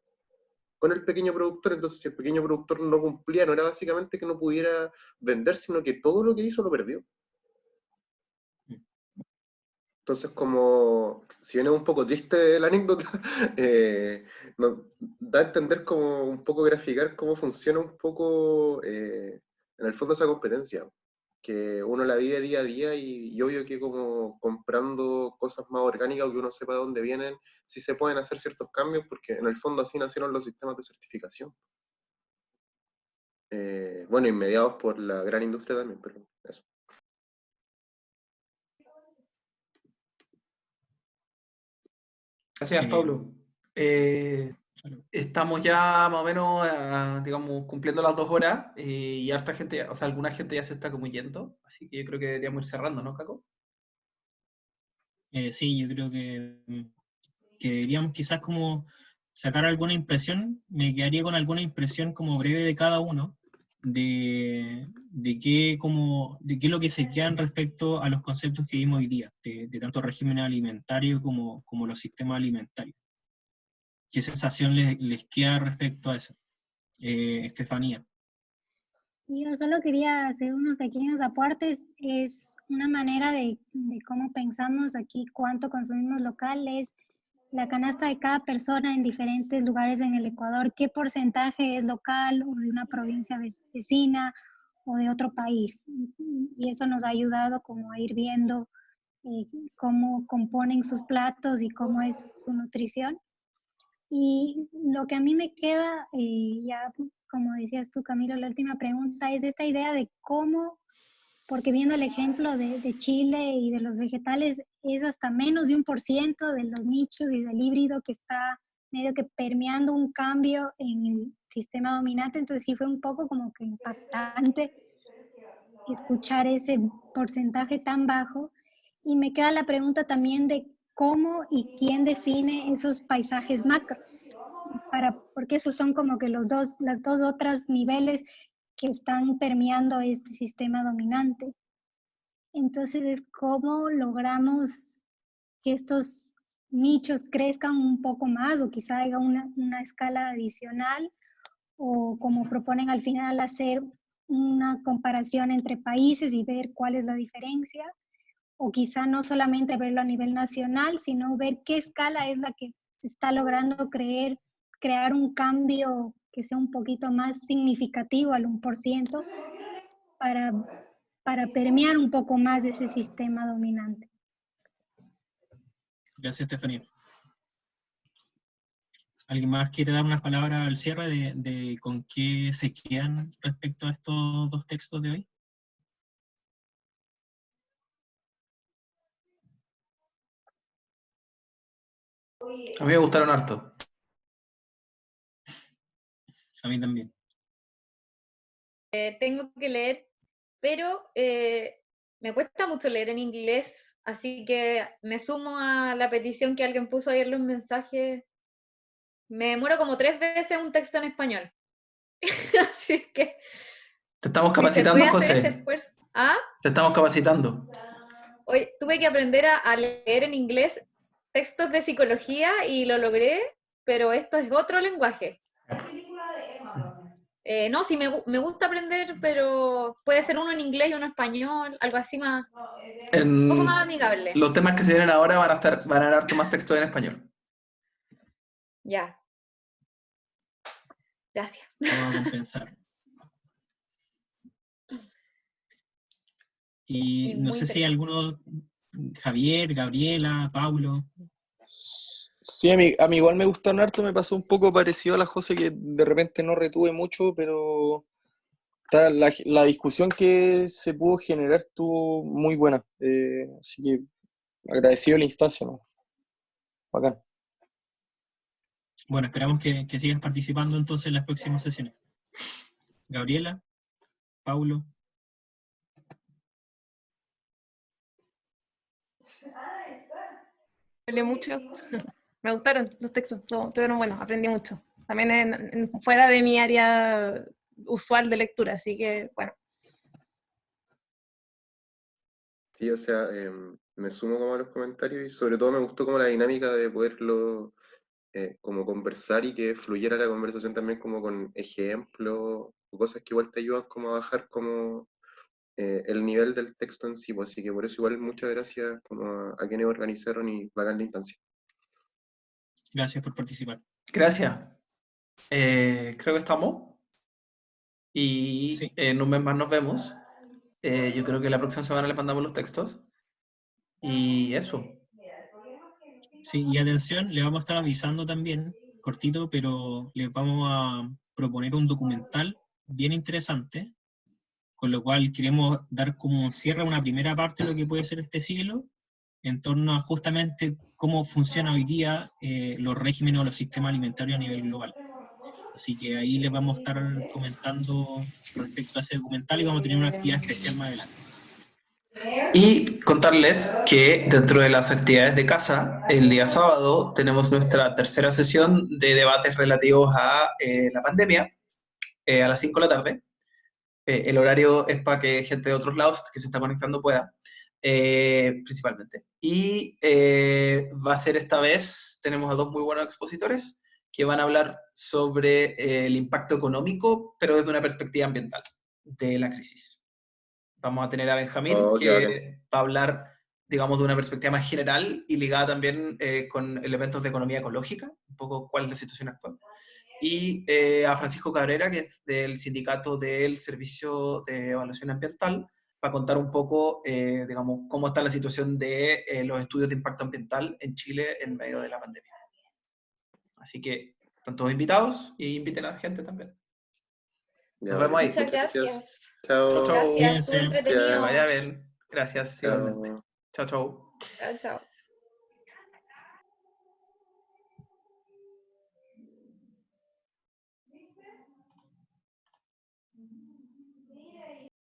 con el pequeño productor. Entonces, si el pequeño productor no cumplía, no era básicamente que no pudiera vender, sino que todo lo que hizo lo perdió. Entonces, como, si bien es un poco triste la anécdota, da a entender, como un poco graficar cómo funciona un poco, en el fondo, esa competencia, que uno la vive día a día, y obvio que como comprando cosas más orgánicas o que uno sepa de dónde vienen, sí se pueden hacer ciertos cambios, porque en el fondo así nacieron los sistemas de certificación. Bueno, y mediados por la gran industria también, pero eso. Gracias, Pablo. Estamos ya más o menos, digamos, cumpliendo las 2 horas, y harta gente, o sea, alguna gente ya se está como yendo, así que yo creo que deberíamos ir cerrando, ¿no, Caco? Sí, yo creo que deberíamos quizás como sacar alguna impresión. Me quedaría con alguna impresión como breve de cada uno, de qué es lo que se quedan respecto a los conceptos que vimos hoy día, de tanto régimen alimentario como los sistemas alimentarios. ¿Qué sensación les queda respecto a eso? Estefanía. Yo solo quería hacer unos pequeños aportes. Es una manera de cómo pensamos aquí, cuánto consumimos local, es la canasta de cada persona en diferentes lugares en el Ecuador, qué porcentaje es local o de una provincia vecina o de otro país. Y eso nos ha ayudado como a ir viendo cómo componen sus platos y cómo es su nutrición. Y lo que a mí me queda, ya como decías tú, Camilo, la última pregunta es esta idea de cómo, porque viendo el ejemplo de Chile y de los vegetales, es hasta menos de 1% de los nichos y del híbrido que está medio que permeando un cambio en el sistema dominante. Entonces sí fue un poco como que impactante escuchar ese porcentaje tan bajo. Y me queda la pregunta también de cómo y quién define esos paisajes macro, porque esos son como que las dos otras niveles que están permeando este sistema dominante. Entonces es cómo logramos que estos nichos crezcan un poco más, o quizá haya una escala adicional, o como proponen al final, hacer una comparación entre países y ver cuál es la diferencia, o quizá no solamente verlo a nivel nacional, sino ver qué escala es la que está logrando crear un cambio que sea un poquito más significativo al 1%, para permear un poco más ese sistema dominante. Gracias, Estefanía. ¿Alguien más quiere dar unas palabras al cierre de con qué se quedan respecto a estos 2 textos de hoy? A mí me gustaron harto. A mí también. Tengo que leer, pero me cuesta mucho leer en inglés, así que me sumo a la petición que alguien puso ayer en los mensajes. Me demoro como 3 veces un texto en español. Así que... Te estamos si se capacitando, puede hacer ese José. esfuerzo. ¿Ah? Te estamos capacitando. Hoy tuve que aprender a leer en inglés textos de psicología y lo logré, pero esto es otro lenguaje. No, sí, me gusta aprender, pero puede ser uno en inglés y uno en español, algo así más, un poco más amigable. Los temas que se vienen ahora van a dar harto más texto en español. Ya. Gracias. Vamos a compensar. Y no sé si hay alguno, Javier, Gabriela, Paulo. Sí, a mí igual me gustaron harto, me pasó un poco parecido a la José, que de repente no retuve mucho, pero la discusión que se pudo generar estuvo muy buena. Así que agradecido la instancia, ¿no? Bacán. Bueno, esperamos que sigas participando entonces en las próximas sesiones. Gabriela, Paulo. Hablé mucho. Me gustaron los textos, estuvieron buenos, aprendí mucho. También fuera de mi área usual de lectura, así que bueno. Sí, o sea, me sumo como a los comentarios y sobre todo me gustó como la dinámica de poderlo como conversar y que fluyera la conversación también como con ejemplos o cosas que igual te ayudan como a bajar como el nivel del texto en sí, pues, así que por eso igual muchas gracias como a quienes organizaron y pagan la instancia. Gracias por participar. Gracias. Creo que estamos. Y Sí. en un mes más nos vemos. Yo creo que la próxima semana les mandamos los textos. Y eso. Sí, y atención, le vamos a estar avisando también, cortito, pero les vamos a proponer un documental bien interesante, con lo cual queremos dar como un cierre a una primera parte de lo que puede ser este siglo, en torno a justamente cómo funciona hoy día los regímenes o los sistemas alimentarios a nivel global. Así que ahí les vamos a estar comentando respecto a ese documental y vamos a tener una actividad especial más adelante. Y contarles que dentro de las actividades de casa, el día sábado tenemos nuestra tercera sesión de debates relativos a la pandemia, a las 5 de la tarde. El horario es para que gente de otros lados que se está conectando pueda, principalmente. Y va a ser esta vez, tenemos a dos muy buenos expositores que van a hablar sobre el impacto económico, pero desde una perspectiva ambiental de la crisis. Vamos a tener a Benjamín, que va a hablar, digamos, de una perspectiva más general y ligada también con elementos de economía ecológica, un poco cuál es la situación actual. Y a Francisco Cabrera, que es del Sindicato del Servicio de Evaluación Ambiental, para contar un poco, digamos, cómo está la situación de los estudios de impacto ambiental en Chile en medio de la pandemia. Así que están todos invitados y inviten a la gente también. Nos vemos ahí. Muchas gracias. Chao. Gracias, estuvo entretenido. Que vaya bien. Gracias, igualmente. Chao, chao. Chao, chao.